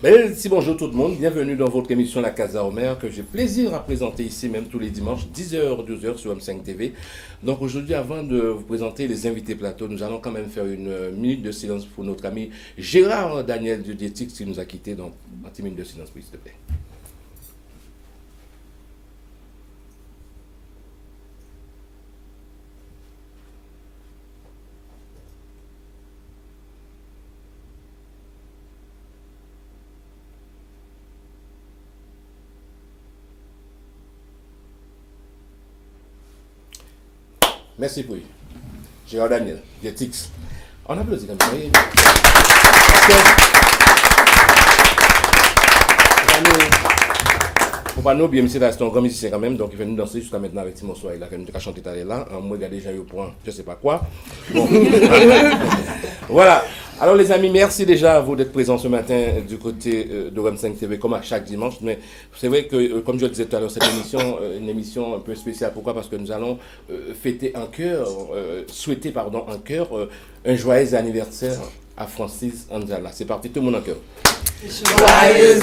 Merci, bonjour tout le monde, bienvenue dans votre émission La Casa Homer que j'ai plaisir à présenter ici même tous les dimanches 10h 12h sur M5 TV. Donc aujourd'hui, avant de vous présenter les invités plateau, nous allons quand même faire une minute de silence pour notre ami Gérard Daniel de Diétix qui nous a quittés. Donc un petit minute de silence s'il te plaît. Merci pour lui. Gérard Daniel, Diétix. On applaudit comme ça. Pour pas nous oublier, c'est un grand musicien quand même, donc il va nous danser jusqu'à maintenant avec Timon Soail, là, qui nous a chanté tout à l'heure là. Moi, il y a déjà eu au point, je sais pas quoi. Bon. Voilà. Alors les amis, merci déjà à vous d'être présents ce matin du côté de REM5 TV comme à chaque dimanche. Mais c'est vrai que, comme je le disais tout à l'heure, cette émission, une émission un peu spéciale. Pourquoi? Parce que nous allons fêter en cœur, souhaiter pardon, en cœur un joyeux anniversaire à Francis Anzala. C'est parti, tout le monde en cœur. Joyeux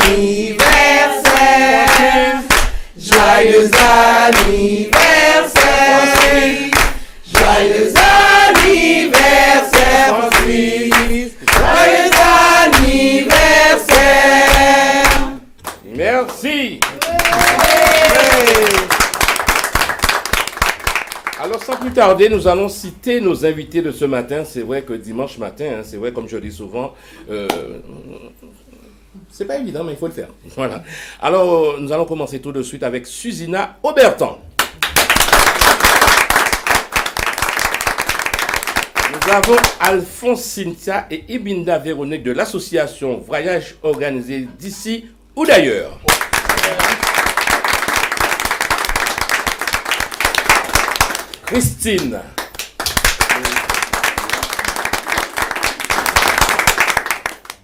anniversaire, joyeux anniversaire, joyeux anniversaire, Francis, joyeux anniversaire. Merci. Alors sans plus tarder, nous allons citer nos invités de ce matin. C'est vrai que dimanche matin, hein, c'est vrai comme je dis souvent, c'est pas évident mais il faut le faire. Voilà. Alors nous allons commencer tout de suite avec Susina Aubertan. Nous avons Alphonse Cynthia et Ibinda Véronique de l'association Voyage organisé d'ici ou d'ailleurs. Christine.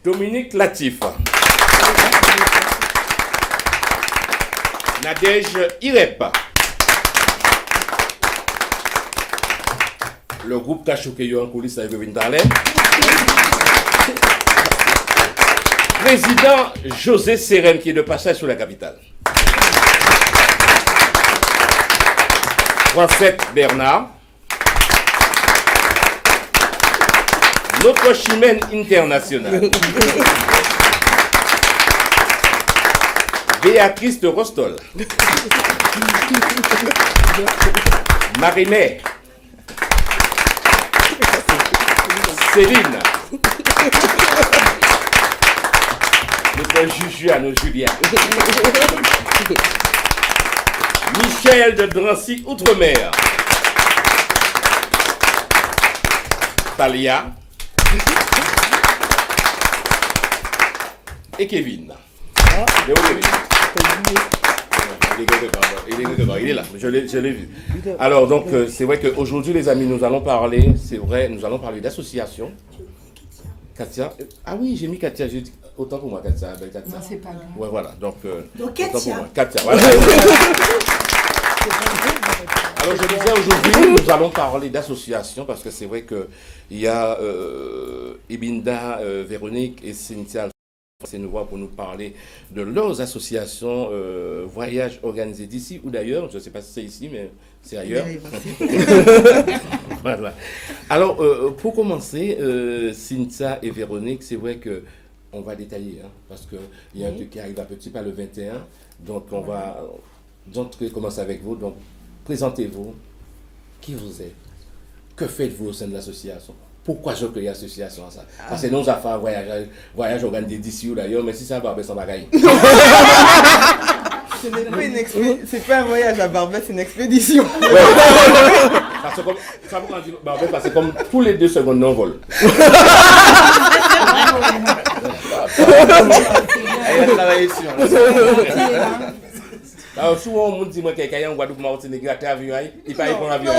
Dominique Latif. Nadège Irep. Le groupe Kachoukeyo en coulisses avec Vintale. Président José Seren qui est de passage sur la capitale. Francette Bernard. Notre chimène internationale. Béatrice de Rostol. Marimé. Céline. Notre Juju à nos Julien. Michel de Drancy Outre-mer. Talia. Et Kevin. Il est là, je l'ai vu. Alors donc c'est vrai qu'aujourd'hui les amis nous allons parler, d'associations. Katia, ah oui j'ai mis Katia, j'ai dit, autant pour moi Katia, belle Katia. Non, c'est pas grave. Ouais voilà, donc Katia. autant pour moi. Katia, voilà. Alors je disais aujourd'hui nous allons parler d'associations parce que c'est vrai que il y a Ibinda, Véronique et Cynthia. C'est nous voir pour nous parler de leurs associations voyages organisés d'ici ou d'ailleurs. Je ne sais pas si c'est ici, mais c'est ailleurs. Voilà. Alors, pour commencer, Cynthia et Véronique, c'est vrai que on va détailler, hein, parce qu'il y a un truc qui arrive à petit pas le 21. Donc, on va commencer avec vous. Donc, présentez-vous. Qui vous êtes? Que faites-vous au sein de l'association? Pourquoi je crée l'association à ça? Parce que nous avons fait un voyage organisé d'ici ou d'ailleurs, mais si ça va, ça va gagner. C'est pas un voyage à Barbès, c'est une expédition. Ouais. Parce que comme, ça vous dit, parce que comme tous les 2 secondes, nous on vole. Alors souvent, on me dit que quelqu'un en Guadeloupe, Martinique, raté avion, il pas prendre avion.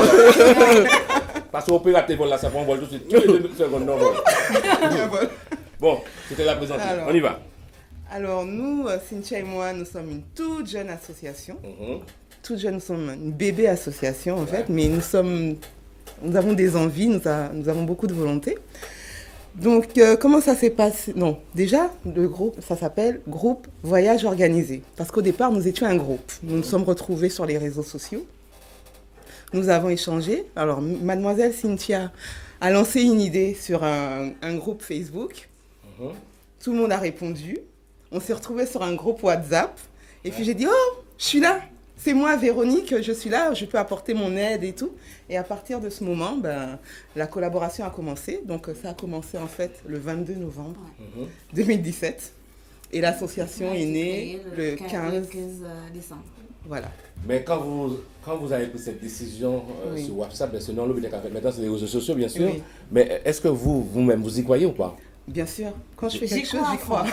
Parce qu'on peut rater vol là, ça prend un vol tout de suite. Tous les 2 secondes, non vol. Bon, c'était la présentation. On y va. Alors nous, Cynthia et moi, nous sommes une toute jeune association. Toute jeune, nous sommes une bébé association en fait, mais nous avons des envies, nous avons beaucoup de volonté. Donc, comment ça s'est passé? Non, déjà, le groupe, ça s'appelle Groupe Voyage Organisé. Parce qu'au départ, nous étions un groupe. Nous nous sommes retrouvés sur les réseaux sociaux. Nous avons échangé. Alors, mademoiselle Cynthia a lancé une idée sur un groupe Facebook. Tout le monde a répondu. On s'est retrouvés sur un groupe WhatsApp. Et puis, j'ai dit, oh, je suis là. C'est moi, Véronique, je suis là, je peux apporter mon aide et tout. Et à partir de ce moment, la collaboration a commencé. Donc, ça a commencé en fait le 22 novembre 2017. Et l'association est née le 15 décembre. Voilà. Mais quand vous avez pris cette décision sur WhatsApp, bien sûr, non, maintenant c'est les réseaux sociaux, bien sûr. Oui. Mais est-ce que vous-même, vous y croyez ou pas? Bien sûr. Quand je fais quelque chose, j'y crois.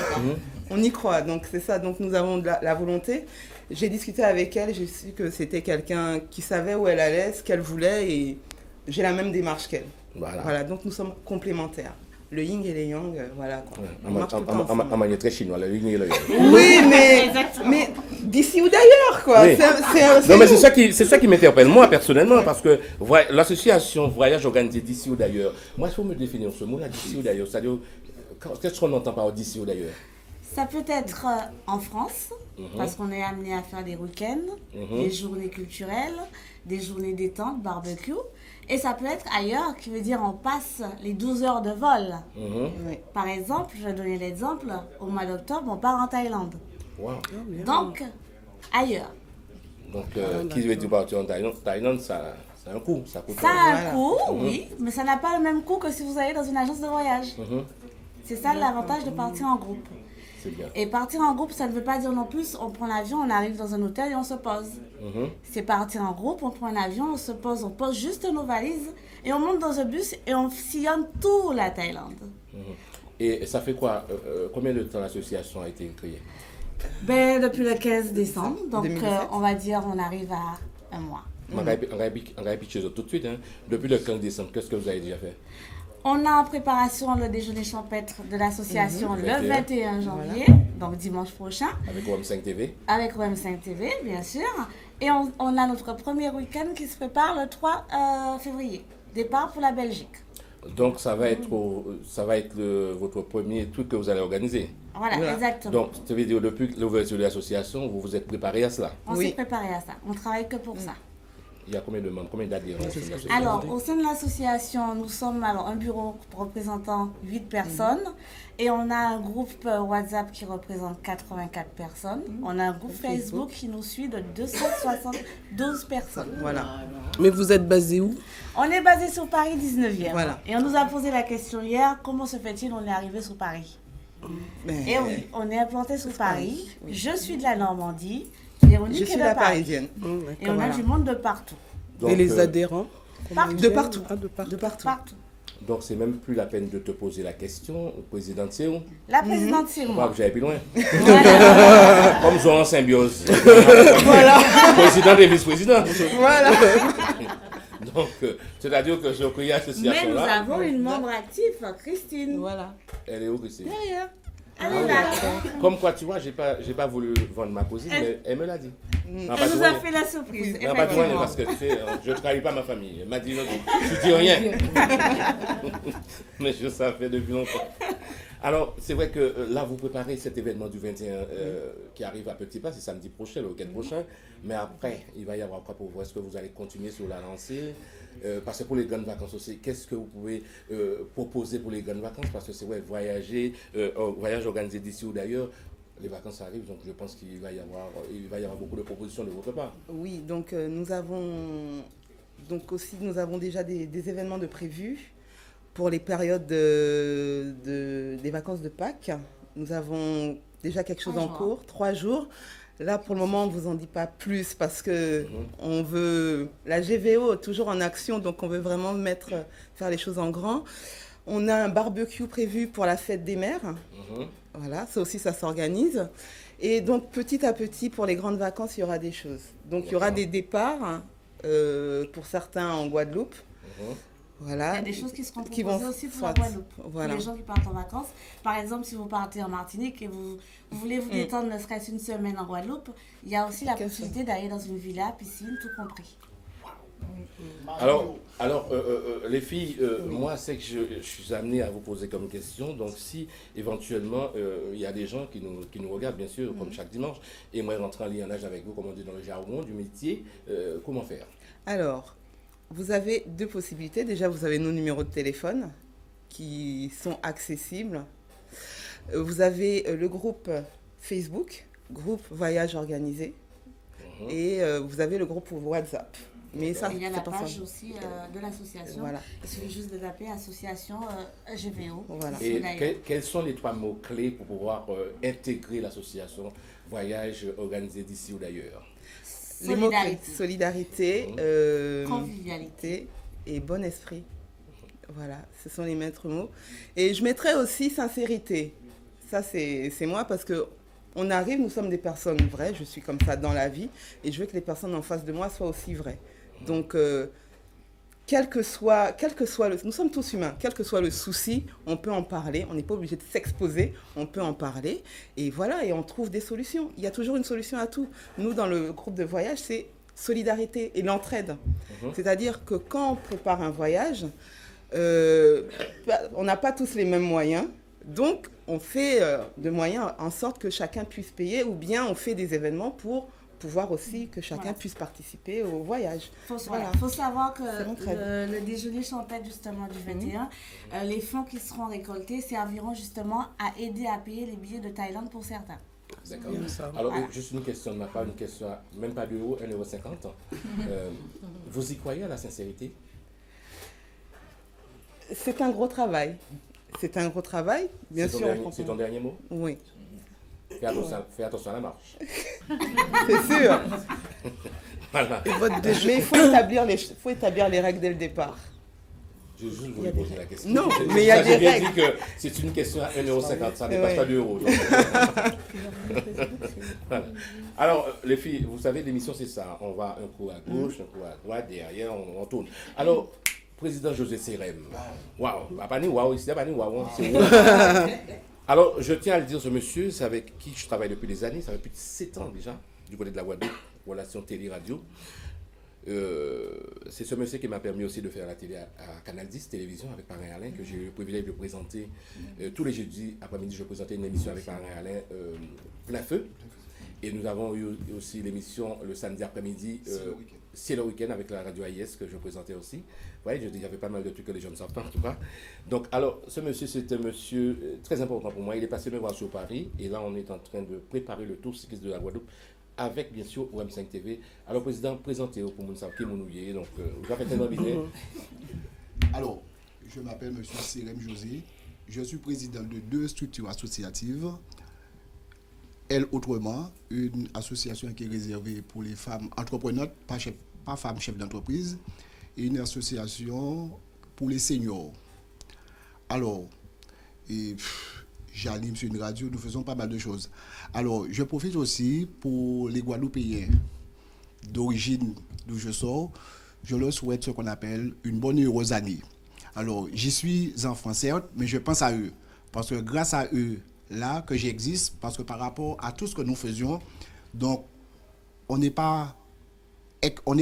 On y croit. Donc, c'est ça. Donc, nous avons la volonté. J'ai discuté avec elle. J'ai su que c'était quelqu'un qui savait où elle allait, ce qu'elle voulait. Et j'ai la même démarche qu'elle. Voilà. Donc, nous sommes complémentaires. Le yin et le yang, voilà. En manière très chinoise, le yin et le yang. Oui, mais d'ici ou d'ailleurs, quoi. Oui. Non, mais c'est ça qui m'interpelle, moi, personnellement, parce que l'association Voyage Organisé d'ici ou d'ailleurs, moi, il faut me définir ce mot-là, d'ici ou d'ailleurs. C'est-à-dire, qu'est-ce qu'on entend par d'ici ou d'ailleurs? Ça peut être en France, parce qu'on est amené à faire des week-ends, des journées culturelles, des journées détente, barbecue. Et ça peut être ailleurs, qui veut dire on passe les 12 heures de vol. Par exemple, je vais donner l'exemple, au mois d'octobre, on part en Thaïlande. Wow. Donc, ailleurs. Donc, qui veut dire partir en Thaïlande, ça a un coût. Ça a un coût, oui, mais ça n'a pas le même coût que si vous allez dans une agence de voyage. C'est ça l'avantage de partir en groupe. Bien. Et partir en groupe, ça ne veut pas dire non plus, on prend l'avion, on arrive dans un hôtel et on se pose. C'est partir en groupe, on prend un avion, on pose juste nos valises et on monte dans un bus et on sillonne toute la Thaïlande. Et ça fait quoi? Combien de temps l'association a été créée? Depuis le 15 décembre, donc on va dire on arrive à un mois. On va pitcher tout de suite. Hein. Depuis le 15 décembre, qu'est-ce que vous avez déjà fait? On a en préparation le déjeuner champêtre de l'association le 21 janvier, donc dimanche prochain. Avec OM5 TV. Avec OM5 TV, bien sûr. Et on a notre premier week-end qui se prépare le 3 février. Départ pour la Belgique. Donc ça va être votre premier truc que vous allez organiser. Voilà. Exactement. Donc, ça veut dire depuis l'ouverture de l'association, vous vous êtes préparé à cela? On s'est préparé à ça. On travaille que pour ça. Il y a combien de membres, combien d'adhérents? Alors, au sein de l'association, nous sommes un bureau représentant 8 personnes et on a un groupe WhatsApp qui représente 84 personnes. On a un groupe Facebook qui nous suit de 272 personnes. Voilà. Mais vous êtes basé où? On est basé sur Paris 19e. Voilà. Et on nous a posé la question hier, comment se fait-il on est arrivé sur Paris? Et oui, on est implanté sur Paris. Oui. Je suis de la Normandie. Je suis la Parisienne. Et on a du monde de partout. Donc, et les adhérents? De partout. De partout. Donc, c'est même plus la peine de te poser la question. Présidente, c'est où? La présidente, c'est moi. Que j'allais plus loin. Comme ils sont en symbiose. Voilà. Président et vice-président. Voilà. Donc, c'est-à-dire que je crée l'association là. Mais nous avons une membre active, Christine. Voilà. Elle est où, Christine? Derrière. Comme quoi, tu vois, j'ai pas voulu vendre ma cousine, mais elle me l'a dit. Elle nous a fait la surprise. Non, pas de joie, parce que tu sais, je ne trahis pas ma famille. Elle m'a dit, non, je dis rien. Mais ça fait depuis longtemps. Alors, c'est vrai que là, vous préparez cet événement du 21 qui arrive à petit pas, c'est samedi prochain, le week-end prochain. Mais après, il va y avoir quoi pour vous? Est-ce que vous allez continuer sur la lancée? Parce que pour les grandes vacances aussi, qu'est-ce que vous pouvez proposer pour les grandes vacances? Parce que c'est vrai, voyage organisé d'ici ou d'ailleurs, les vacances arrivent, donc je pense qu'il va y avoir beaucoup de propositions de votre part. Oui, donc nous avons déjà des événements de prévus pour les périodes des vacances de Pâques. Nous avons déjà quelque chose en cours, 3 jours. Là, pour le moment, on ne vous en dit pas plus parce que on veut... La GVO est toujours en action, donc on veut vraiment faire les choses en grand. On a un barbecue prévu pour la fête des mères. Voilà, ça aussi, ça s'organise. Et donc, petit à petit, pour les grandes vacances, il y aura des choses. Donc, il y aura des départs pour certains en Guadeloupe. Voilà. Il y a des choses qui seront proposées aussi pour la Guadeloupe. Voilà. Pour les gens qui partent en vacances. Par exemple, si vous partez en Martinique et vous voulez vous détendre ne serait-ce une semaine en Guadeloupe, il y a aussi la possibilité d'aller dans une villa, piscine, tout compris. Alors, les filles, moi, c'est que je suis amené à vous poser comme question. Donc, si éventuellement, il y a des gens qui nous regardent, bien sûr, comme chaque dimanche, et moi, rentrer en lignage avec vous, comme on dit dans le jargon du métier, comment faire? Alors, vous avez deux possibilités. Déjà, vous avez nos numéros de téléphone qui sont accessibles. Vous avez le groupe Facebook, groupe Voyage Organisé, et vous avez le groupe WhatsApp. Mais ça, il y a la c'est pas page ça. aussi de l'association. Voilà. Il suffit juste de taper association GVO. Voilà. Et quels sont les 3 mots-clés pour pouvoir intégrer l'association Voyage Organisé d'ici ou d'ailleurs? Les mots solidarité, convivialité et bon esprit. Voilà, ce sont les maîtres mots. Et je mettrais aussi sincérité. Ça, c'est moi parce que on arrive, nous sommes des personnes vraies. Je suis comme ça dans la vie et je veux que les personnes en face de moi soient aussi vraies. Donc, quel que soit nous sommes tous humains, quel que soit le souci, on peut en parler. On n'est pas obligé de s'exposer, on peut en parler. Et voilà, et on trouve des solutions. Il y a toujours une solution à tout. Nous, dans le groupe de voyage, c'est solidarité et l'entraide. C'est-à-dire que quand on prépare un voyage, on n'a pas tous les mêmes moyens. Donc, on fait de moyens en sorte que chacun puisse payer ou bien on fait des événements pour pouvoir aussi que chacun puisse participer au voyage. Il faut savoir que le déjeuner champêtre justement du 21, les fonds qui seront récoltés serviront justement à aider à payer les billets de Thaïlande pour certains. D'accord. Alors, juste une question de ma part, une question, même pas d'euros, 1,50 €. Vous y croyez à la sincérité? C'est un gros travail. C'est un gros travail, bien sûr. C'est ton dernier mot? Oui. Fais attention à la marche. C'est sûr. Voilà. Mais il faut établir les règles dès le départ. Je juste voulu poser la question. Non, mais il y a des règles. J'ai dit que c'est une question à 1,50 €, ça ne dépasse pas 2 €. Voilà. Alors, les filles, vous savez, l'émission, c'est ça. On va un coup à gauche, un coup à droite, derrière, on tourne. Alors, Président José Serem. Waouh, pas ni waouh, ici, pas ni waouh, c'est waouh. Alors, je tiens à le dire, ce monsieur, c'est avec qui je travaille depuis des années, ça fait plus de 7 ans déjà, du côté de la Guadeloupe, relation télé-radio. C'est ce monsieur qui m'a permis aussi de faire la télé à Canal 10 Télévision avec Parrain Alain, que j'ai eu le privilège de présenter tous les jeudis après-midi. Je présentais une émission avec Parrain Alain, Plein Feu. Et nous avons eu aussi l'émission le samedi après-midi, C'est le week-end avec la radio AIS que je présentais aussi. Vous voyez, il y avait pas mal de trucs que les gens ne savent pas en tout cas. Donc, alors, ce monsieur, c'est un monsieur très important pour moi. Il est passé me voir sur Paris et là, on est en train de préparer le tour cycliste de la Guadeloupe avec, bien sûr, OM5 TV. Alors, président, présentez-vous pour nous savoir qui nous est. Donc, vous avez fait un bien. Alors, je m'appelle monsieur Serem José. Je suis président de 2 structures associatives. Elle, autrement, une association qui est réservée pour les femmes entrepreneurs, pas femmes chefs d'entreprise, et une association pour les seniors. Alors, j'anime sur une radio, nous faisons pas mal de choses. Alors, je profite aussi pour les Guadeloupéens d'origine d'où je sors, je leur souhaite ce qu'on appelle une bonne et heureuse année. Alors, j'y suis enfant, certes, mais je pense à eux, parce que grâce à eux, là que j'existe, parce que par rapport à tout ce que nous faisions, donc on est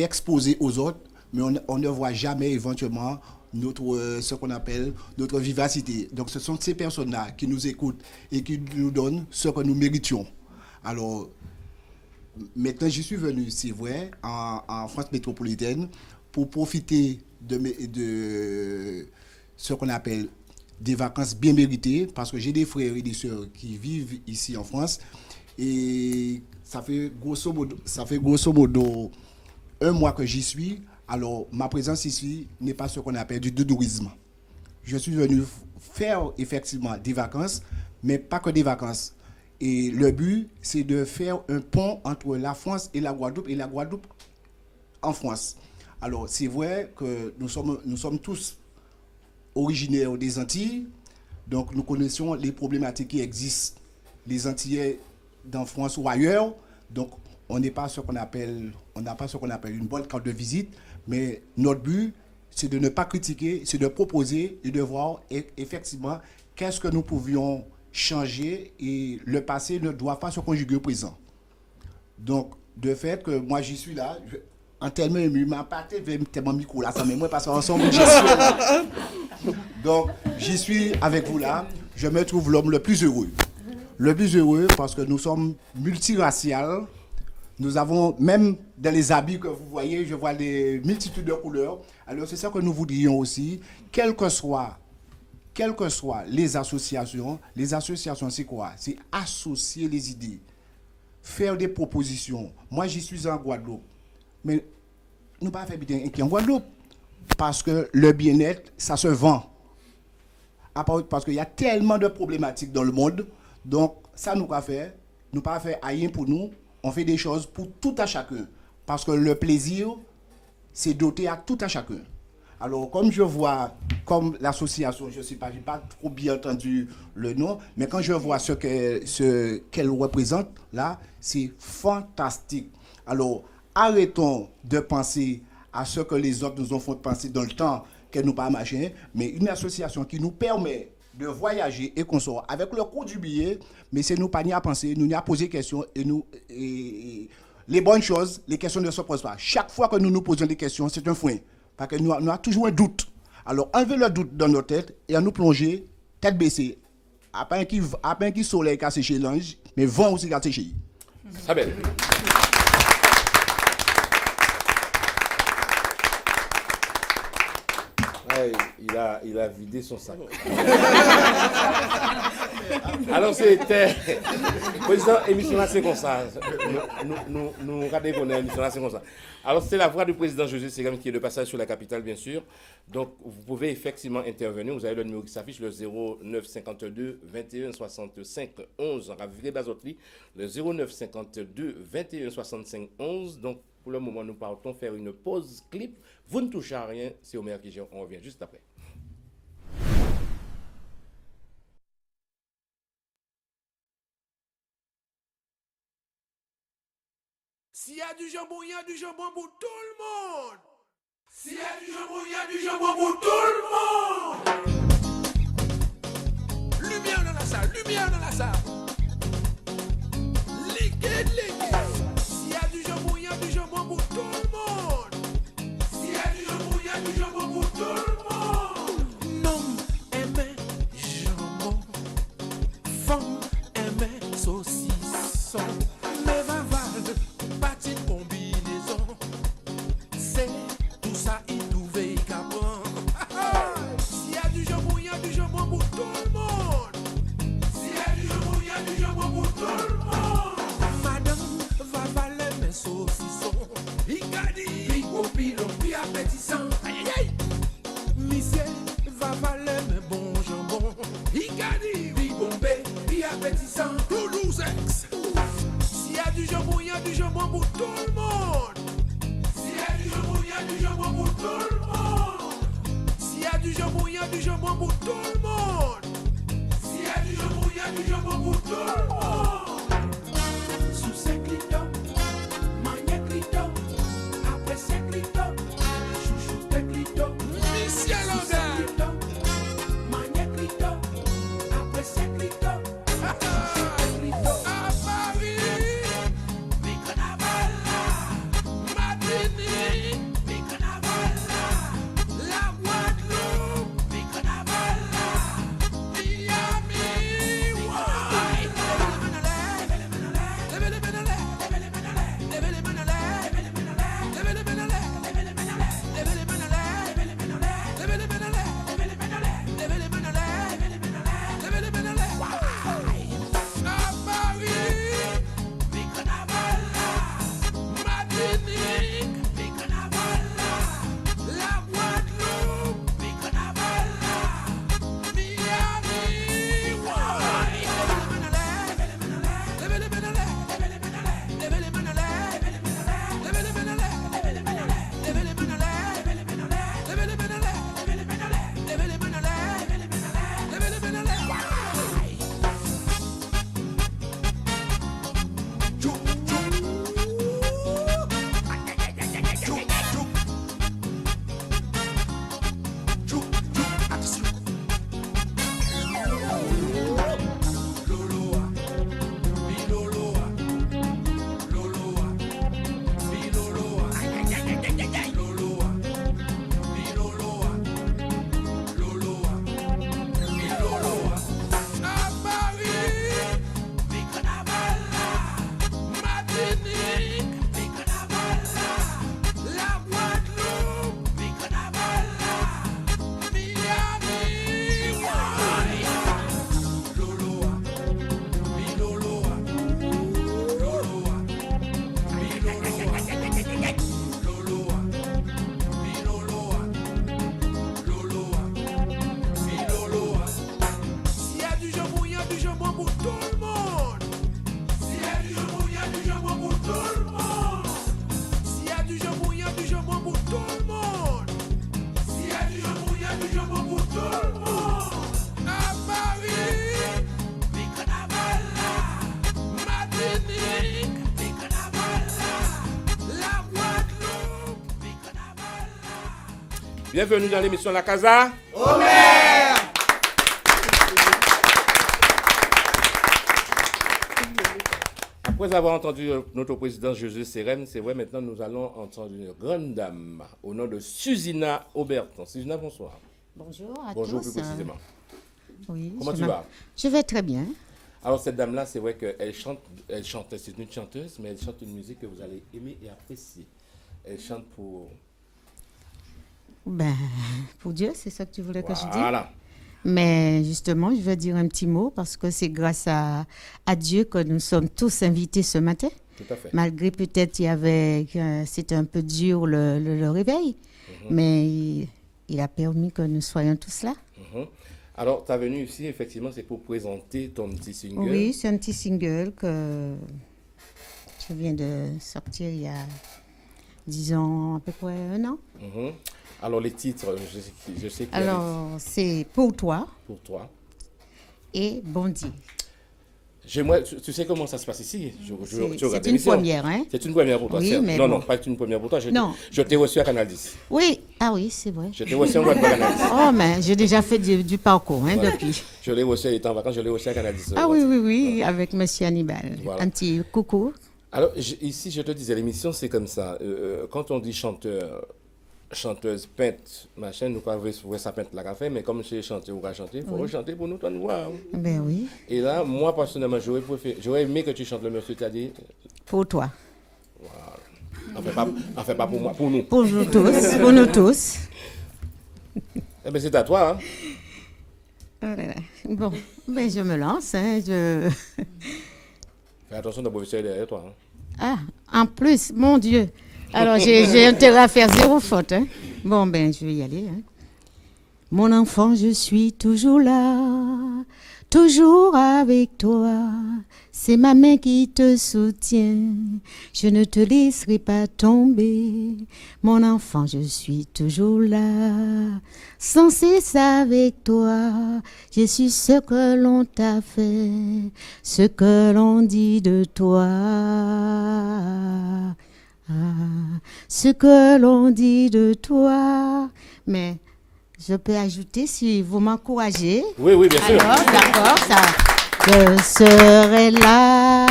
exposé aux autres, mais on ne voit jamais éventuellement ce qu'on appelle notre vivacité. Donc ce sont ces personnes-là qui nous écoutent et qui nous donnent ce que nous méritions. Alors maintenant j'y suis venu, c'est vrai, en France métropolitaine pour profiter de ce qu'on appelle des vacances bien méritées, parce que j'ai des frères et des sœurs qui vivent ici en France et ça fait grosso modo 1 mois que j'y suis. Alors ma présence ici n'est pas ce qu'on appelle du tourisme. Je suis venu faire effectivement des vacances, mais pas que des vacances. Et le but, c'est de faire un pont entre la France et la Guadeloupe en France. Alors c'est vrai que nous sommes tous originaires des Antilles, donc nous connaissons les problématiques qui existent, les Antillais dans France ou ailleurs, donc on n'a pas ce qu'on appelle une bonne carte de visite, mais notre but, c'est de ne pas critiquer, c'est de proposer et de voir effectivement qu'est-ce que nous pouvions changer, et le passé ne doit pas se conjuguer au présent. Donc, de fait que moi j'y suis là, en tellement ému, m'a pas tellement micro là, ça mais moi parce qu'ensemble j'y suis. Donc, j'y suis avec vous là. Je me trouve l'homme le plus heureux. Le plus heureux parce que nous sommes multiraciales. Nous avons, même dans les habits que vous voyez, je vois des multitudes de couleurs. Alors, c'est ça que nous voudrions aussi, quelles que soient les associations, c'est quoi? C'est associer les idées, faire des propositions. Moi, j'y suis en Guadeloupe. Mais nous ne pouvons pas faire bien en Guadeloupe. Parce que le bien-être, ça se vend. Parce qu'il y a tellement de problématiques dans le monde. Donc, ça, nous va faire. Nous ne pouvons pas faire rien pour nous. On fait des choses pour tout à chacun. Parce que le plaisir, c'est doté à tout à chacun. Alors, comme je vois, comme l'association, je ne sais pas, je n'ai pas trop bien entendu le nom, mais quand je vois ce qu'elle représente, là, c'est fantastique. Alors, arrêtons de penser à ce que les autres nous ont fait penser dans le temps qu'elle nous pas machin, mais une association qui nous permet de voyager et qu'on sort avec le coût du billet, mais c'est nous pas ni à penser, nous ni à poser des questions et les bonnes choses, les questions ne se posent pas. Chaque fois que nous nous posons des questions, c'est un frein. Parce que nous avons toujours un doute. Alors, enlevez le doute dans nos têtes et à nous plonger, tête baissée. Après qui soleil casse chez l'ange, mais vent aussi casse chez. Ça belle. Ouais, il a vidé son sac. Alors c'était président émission là c'est comme ça. Nous regardons qu'on a émission là c'est comme ça. Alors c'est la voix du président José Segam qui est de passage sur la capitale bien sûr. Donc vous pouvez effectivement intervenir. Vous avez le numéro qui s'affiche le 09 52 21 65 11 en Raviré Bazotli, le 09 52 21 65 11. Donc pour le moment nous partons faire une pause clip. Vous ne touchez à rien, c'est Omer qui gère. On revient juste après. S'il y a du jambon, il y a du jambon pour tout le monde. S'il y a du jambon, il y a du jambon pour tout le monde. Lumière dans la salle, lumière dans la salle. Liquide, liquide. S'il y a du jambon, il y a du jambon pour tout le monde. S'il y a du jambon, il y a du jambon pour tout le monde. Non, aimer jambon. Femme aimer saucisson. Mais va petite combinaison, c'est tout ça il trouvait qu'apprend. S'il y a du jambon, il y a du jambon pour tout le monde. S'il y a du jambon, il y a du jambon pour tout le monde. Madame va valer mes saucissons. Il a dit, pico pilon, puis appétissant. Aïe aïe aïe. Monsieur va valer mes bons jambons. Il a dit, puis bombé, puis appétissant. Toulouse ex. S'il y a du jambon, il y a du jambon pour tout le monde. S'il y a du jambon, il y a du jambon pour tout le monde. S'il y a du jambon, il y a du jambon pour tout le monde. S'il y a du jambon, il y a du jambon pour tout le monde. Sous ces clitos, manier clitos, après ces clitos, chouchou tes clitos. Michel Londin. Manier clitos, après ces clitos. À Paris. La Guadeloupe, Martinique, Bienvenue dans l'émission La Casa. Après avoir entendu notre président José Sérène, c'est vrai, maintenant nous allons entendre une grande dame au nom de Susina Auberton. Susina, bonsoir. Bonjour à Bonjour tous. plus précisément. Oui, Comment tu vas? Je vais très bien. Alors cette dame-là, c'est vrai qu'elle chante, c'est une chanteuse, mais elle chante une musique que vous allez aimer et apprécier. Elle chante pour... Ben, pour Dieu, c'est ça que tu voulais que je dise. Voilà. Mais justement, je veux dire un petit mot parce que c'est grâce à Dieu que nous sommes tous invités ce matin. Tout à fait. Malgré peut-être c'était un peu dur le réveil, mais il a permis que nous soyons tous là. Alors, tu es venu ici, effectivement, c'est pour présenter ton petit single. Oui, c'est un petit single que je viens de sortir il y a, disons, à peu près 1 an. Alors, les titres, je sais qu'il y a Alors, c'est Pour toi pour toi. et Bon Dieu. J'aimerais, tu sais comment ça se passe ici? Tu regardes C'est une l'émission. première, hein? C'est une première pour toi, Oui, certes. mais Non, bon. non, pas une première pour toi. Non. Je t'ai reçu à Canal 10. Oui, ah oui, c'est vrai. Je t'ai reçu en Guadeloupe à Canal 10. Oh, mais j'ai déjà fait du parcours, hein, Voilà. depuis. Je l'ai reçu, il était en vacances, je l'ai reçu à Canal 10. Ah oui, oui, oui, avec Monsieur Hannibal. Voilà. Un petit coucou. Alors, ici, je te disais, l'émission, c'est comme ça. Quand on dit chanteur, chanteuse, peintre, machin, nous pas voir ça peinte la café, mais comme c'est chanter ou pas chanter, il faut rechanter pour nous, ton voir. Ben oui, Et là, moi, personnellement, j'aurais aimé que tu chantes le monsieur, c'est-à-dire, pour toi. enfin pas pour moi, pour nous. Pour nous tous, pour nous tous. Eh bien, c'est à toi, hein. Oh là là. Bon, ben je me lance, hein, Fais attention de professeur derrière toi, hein. Ah, en plus, mon Dieu. Alors, j'ai intérêt à faire 0 faute, hein. Bon, ben, je vais y aller, hein. Mon enfant, je suis toujours là, toujours avec toi. C'est ma main qui te soutient. Je ne te laisserai pas tomber. Mon enfant, je suis toujours là, sans cesse avec toi. Je suis ce que l'on t'a fait, ce que l'on dit de toi. Ce que l'on dit de toi. Mais je peux ajouter si vous m'encouragez. Oui, oui, bien sûr. Alors, d'accord, ça. Je serai là.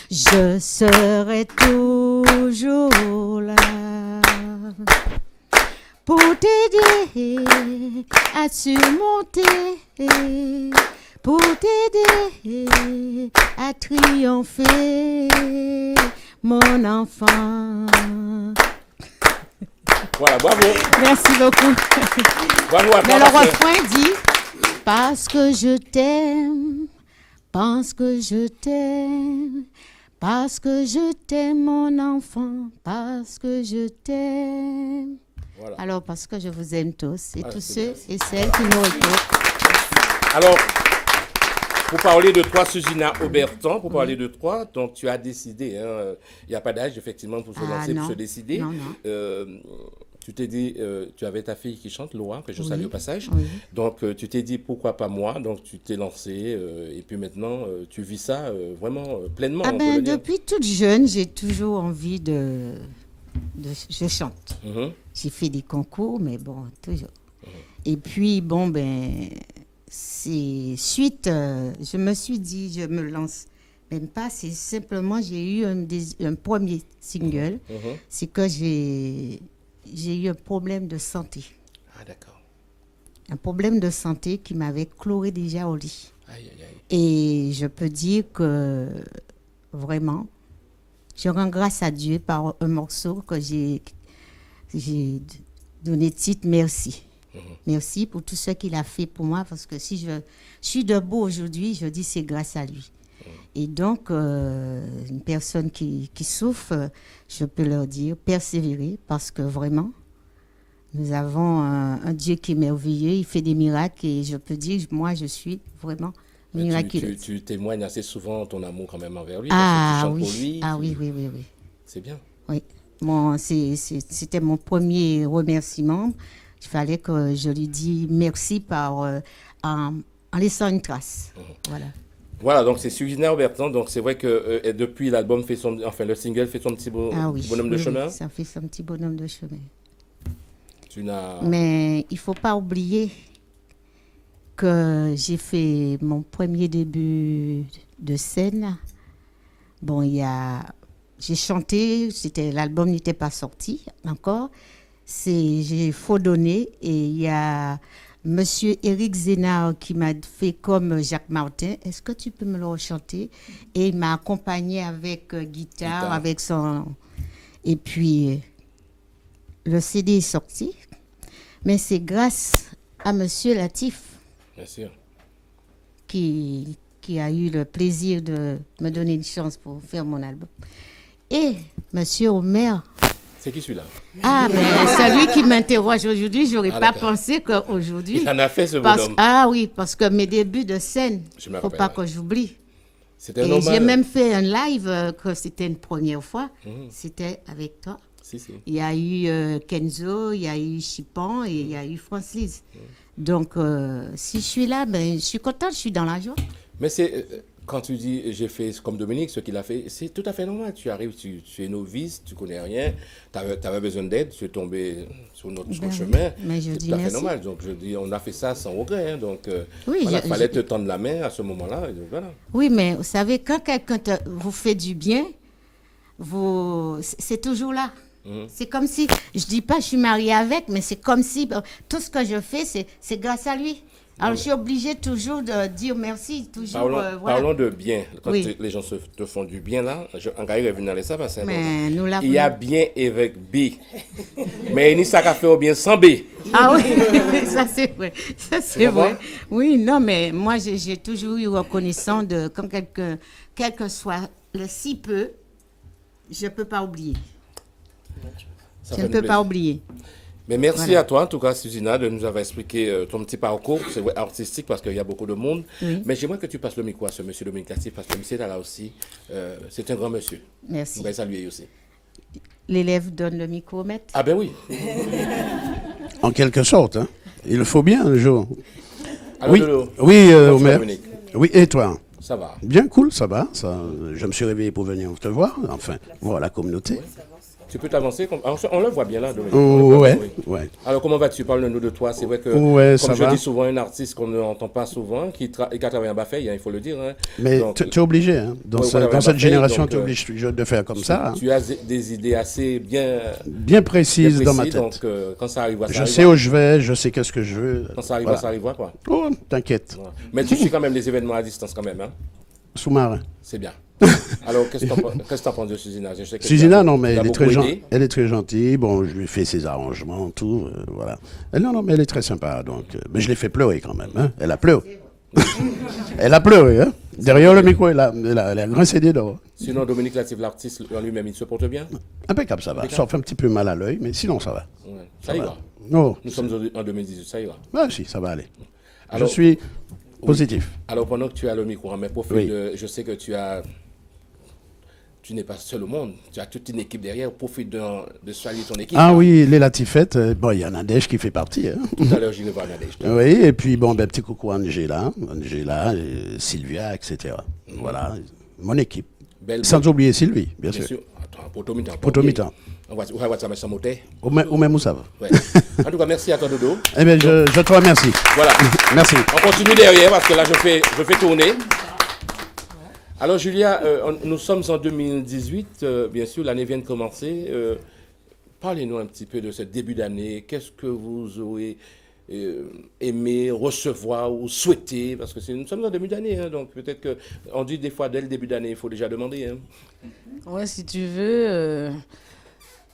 Je serai toujours là. Pour t'aider à surmonter. Pour t'aider à triompher, mon enfant. Voilà, bravo. Merci beaucoup. Bravo à toi. Mais le parce que- refrain dit parce que je t'aime, parce que je t'aime, parce que je t'aime, mon enfant, parce que je t'aime. Voilà. Alors, parce que je vous aime tous et Ah, tous c'est ceux bien. et celles qui nous écoutent. Alors, pour parler de toi, Susina Auberton, pour parler de toi, donc tu as décidé, il n'y a pas d'âge effectivement pour se Ah, lancer, non. pour se décider. Non, non. Tu t'es dit, tu avais ta fille qui chante, Laura, que je salue au passage. Oui. Donc tu t'es dit, pourquoi pas moi? Donc tu t'es lancé et puis maintenant tu vis ça vraiment pleinement. Ah on peut ben, le dire. depuis toute jeune, j'ai toujours envie je chante. Mhm. J'ai fait des concours, mais bon, toujours. Et puis, bon, ben, c'est suite, je me suis dit, je me lance. Même pas, c'est simplement, j'ai eu un premier single. Mhm. C'est que j'ai eu un problème de santé. Ah d'accord. Un problème de santé qui m'avait cloué déjà au lit. Aïe, aïe, aïe. Et je peux dire que vraiment, je rends grâce à Dieu par un morceau que j'ai donné titre Merci. Merci pour tout ce qu'il a fait pour moi, parce que si je suis debout aujourd'hui, je dis c'est grâce à lui. Et donc, une personne qui souffre, je peux leur dire persévérer, parce que vraiment, nous avons un Dieu qui est merveilleux, il fait des miracles, et je peux dire, moi, je suis vraiment Mais miraculeuse. tu témoignes assez souvent ton amour quand même envers lui. Ah parce que tu oui, chantes pour lui. ah oui, oui, oui, oui. C'est bien. Oui. Bon, c'était mon premier remerciement. Il fallait que je lui dise merci en laissant une trace. Voilà. Voilà, donc c'est Suzina Obertan. Donc c'est vrai que depuis l'album fait son, enfin le single fait son petit bonhomme de chemin. Ça fait son petit bonhomme de chemin. Tu n'as. Mais il faut pas oublier que j'ai fait mon premier début de scène. Bon, j'ai chanté, l'album n'était pas sorti encore. J'ai fredonné et il y a Monsieur Éric Zénard qui m'a fait comme Jacques Martin. Est-ce que tu peux me le rechanter? Et il m'a accompagné avec guitare, avec son... Et puis, le CD est sorti. Mais c'est grâce à Monsieur Latif. Bien sûr. Qui a eu le plaisir de me donner une chance pour faire mon album. Et Monsieur Omer. C'est qui celui-là? Ah, mais c'est lui qui m'interroge aujourd'hui. Je n'aurais pas pensé qu'aujourd'hui... Il en a fait ce bonhomme. Ah oui, parce que mes débuts de scène, il ne faut pas que j'oublie. C'était normal. J'ai même fait un live, que c'était une première fois. C'était avec toi. Si. Il y a eu Kenzo, il y a eu Chipan et il y a eu France-Lise. Donc, si je suis là, ben, je suis contente, je suis dans la joie. Mais c'est... Quand tu dis j'ai fait comme Dominique, ce qu'il a fait, c'est tout à fait normal. Tu arrives, tu es novice, tu connais rien, tu avais besoin d'aide, tu es tombé sur notre chemin. Mais je c'est dis tout à fait merci. normal. Donc je dis, on a fait ça sans regret. Hein, donc Oui, il fallait te tendre la main à ce moment-là. Et donc, voilà. Oui, mais vous savez, quand quelqu'un vous fait du bien, c'est toujours là. C'est comme si, je dis pas je suis mariée avec, mais c'est comme si tout ce que je fais, c'est grâce à lui. Alors, je suis obligée toujours de dire merci, toujours. Parlons de bien. Quand Oui. les gens te font du bien, là, en carrière est venu dans ça, parce que il y a bien avec B. Mais il n'y a ça qu'à faire bien sans B. Ah oui, ça c'est vrai. Ça c'est vrai. Oui, non, mais moi, j'ai toujours eu reconnaissance de quand quelqu'un, quel que soit le si peu, je ne peux pas oublier. Je ne peux pas oublier. Mais merci à toi, en tout cas, Suzina, de nous avoir expliqué ton petit parcours. C'est artistique parce qu'il y a beaucoup de monde. Oui. Mais j'aimerais que tu passes le micro à ce monsieur Dominique Latif parce que monsieur là aussi, c'est un grand monsieur. Merci. On va saluer aussi. L'élève donne le micro au maître. Ah ben oui. En quelque sorte, hein. Il le faut bien un jour. Alors, oui, Omer. Oui, et toi? Ça va. Bien cool, ça va. Je me suis réveillé pour venir te voir. Enfin, voir la communauté. Oui. Tu peux t'avancer, on le voit bien là, Dominique. Ouais. Alors comment vas-tu? Parle-nous de toi. C'est vrai que, comme je dis souvent, un artiste qu'on n'entend pas souvent, qui a travaillé en Bafay, il faut le dire. Hein. Mais tu es obligé, hein. Dans cette génération, tu es obligé de faire comme ça. Tu as des idées assez bien précises dans ma tête. Donc quand ça arrive, je sais où je vais, je sais qu'est-ce que je veux. Quand ça arrive, ça arrivera quoi. Oh, t'inquiète. Ouais. Mais tu suis quand même les événements à distance quand même. Hein. Sous-marin. C'est bien. Alors, qu'est-ce que tu en penses de Suzina? Suzina, non, mais elle est très gentille. Bon, je lui fais ses arrangements, tout. Voilà. Non, mais elle est très sympa. Donc, mais je l'ai fait pleurer quand même. Hein. Elle a pleuré. Elle a pleuré. Hein. Derrière le micro, elle a grincé des dents. Sinon, Dominique Latif, l'artiste en lui-même, il se porte bien? Impeccable, ça va. Ça fait un petit peu mal à l'œil, mais sinon, ça va. Ouais. Ça ira. Oh, nous sommes en 2018, ça ira. Ah, si, ça va aller. Alors, je suis positif. Alors, pendant que tu as le micro, mais je sais que tu n'es pas seul au monde. Tu as toute une équipe derrière. Profite de soigner ton équipe. Ah oui, les Latifettes. Bon, il y a Nadège qui fait partie. Hein. Tout à l'heure, je vais voir Nadège. Oui, et puis, bon, petit coucou à Angela, Sylvia, etc. Voilà, mon équipe. Sans oublier Sylvie, bien sûr. Attends, Potomitan. On va ça mettre sans moteur. Ou même où ça va. Ouais. En tout cas, merci à toi, Dodo. Eh bien, je te remercie. Voilà. Merci. On continue derrière parce que là, je fais tourner. Alors Julia, nous sommes en 2018, bien sûr, l'année vient de commencer. Parlez-nous un petit peu de ce début d'année. Qu'est-ce que vous aurez aimé recevoir ou souhaiter? Parce que nous sommes en début d'année, hein, donc peut-être qu'on dit des fois dès le début d'année, il faut déjà demander. Hein. Oui, si tu veux,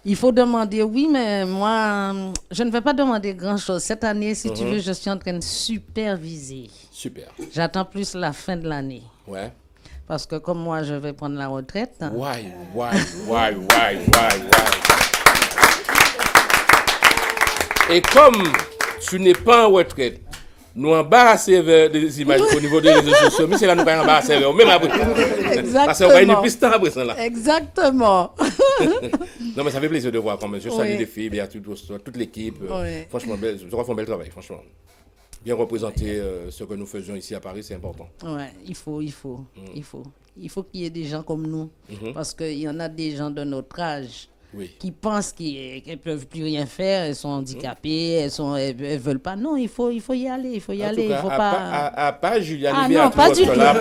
il faut demander, oui, mais moi, je ne vais pas demander grand-chose. Cette année, si tu veux, je suis en train de superviser. Super. J'attends plus la fin de l'année. Ouais. Parce que comme moi, je vais prendre la retraite. Why? Et comme tu n'es pas en retraite, nous embarrasser vers des images au niveau des réseaux sociaux, mais c'est là nous pas embarrasser vers même après. Exactement. Parce qu'on va une piste après ça là. Exactement. Non mais ça fait plaisir de voir quand même. Je salue les filles, bien toute l'équipe. Oui. Franchement, ils font un bel travail, franchement. bien représenter ce que nous faisons ici à Paris, c'est important. Ouais, il faut qu'il y ait des gens comme nous. Parce qu'il y en a des gens de notre âge qui pensent qu'ils ne peuvent plus rien faire, elles sont handicapées, elles veulent pas. Non, il faut y aller, il faut y aller. Cas, il faut pas... pas Juliane. Ah non, pas du tout. Pas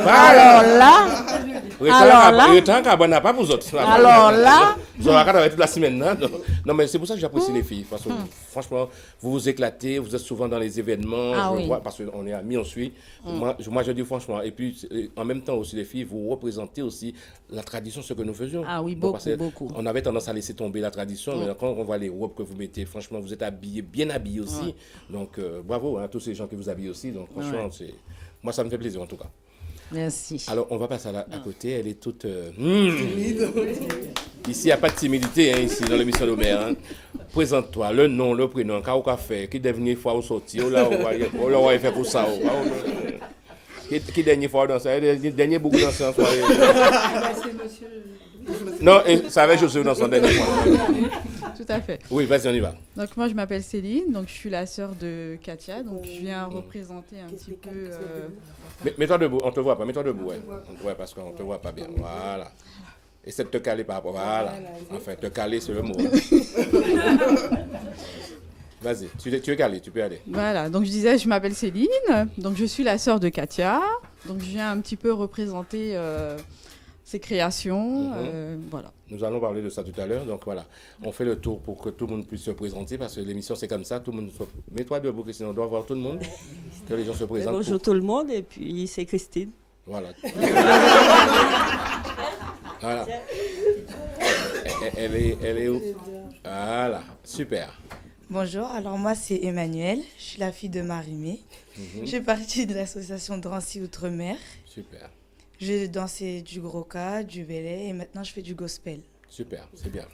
pour autres. Alors là... Vous aurez toute la semaine. Non, mais c'est pour ça que j'apprécie les filles. Parce que franchement, vous vous éclatez, vous êtes souvent dans les événements. Vois, parce qu'on est amis, on suit. Moi, je dis franchement. Et puis, en même temps aussi, les filles, vous représentez aussi la tradition, ce que nous faisions. Ah oui, beaucoup. On avait tendance à laisser tomber la tradition, mais quand on voit les robes que vous mettez, franchement, vous êtes habillés, bien habillés aussi. Donc, bravo à tous ces gens qui vous habillent aussi. Donc, franchement, moi, ça me fait plaisir en tout cas. Merci. Alors, on va passer à côté. Elle est toute... Ici, il n'y a pas de timidité, ici, dans l'émission d'Omer. Présente-toi, le nom, le prénom, qu'a fait, qui dernière fois au sorti, on l'a fait pour ça. Qui dernière fois dans ça, dernier beaucoup dans ça en soirée. C'est monsieur... Non, ça avait José dans son dernier fois. Tout à fait. Oui, vas-y, on y va. Donc moi, je m'appelle Céline, donc je suis la sœur de Katia, donc je viens représenter un petit peu... Mets-toi debout, on te voit pas, mets-toi debout, ouais. On te voit parce qu'on te voit pas bien, voilà. Essaie de te caler par rapport, voilà. Enfin, te caler, c'est le mot. Vas-y, tu es calé, tu peux aller. Voilà, donc je disais, je m'appelle Céline, donc je suis la sœur de Katia, donc je viens un petit peu représenter ses créations, voilà. Nous allons parler de ça tout à l'heure, donc voilà. On fait le tour pour que tout le monde puisse se présenter, parce que l'émission c'est comme ça, tout le monde... Mets-toi debout, Christine, on doit voir tout le monde, que les gens se présentent. Bonjour tout le monde, et puis c'est Christine. Voilà. Voilà. Elle est où? Voilà, super. Bonjour, alors moi c'est Emmanuel, je suis la fille de Marie-Mé. Je fais partie de l'association Drancy Outre-mer. Super. J'ai dansé du Groka, du Belay et maintenant je fais du gospel. Super, c'est bien.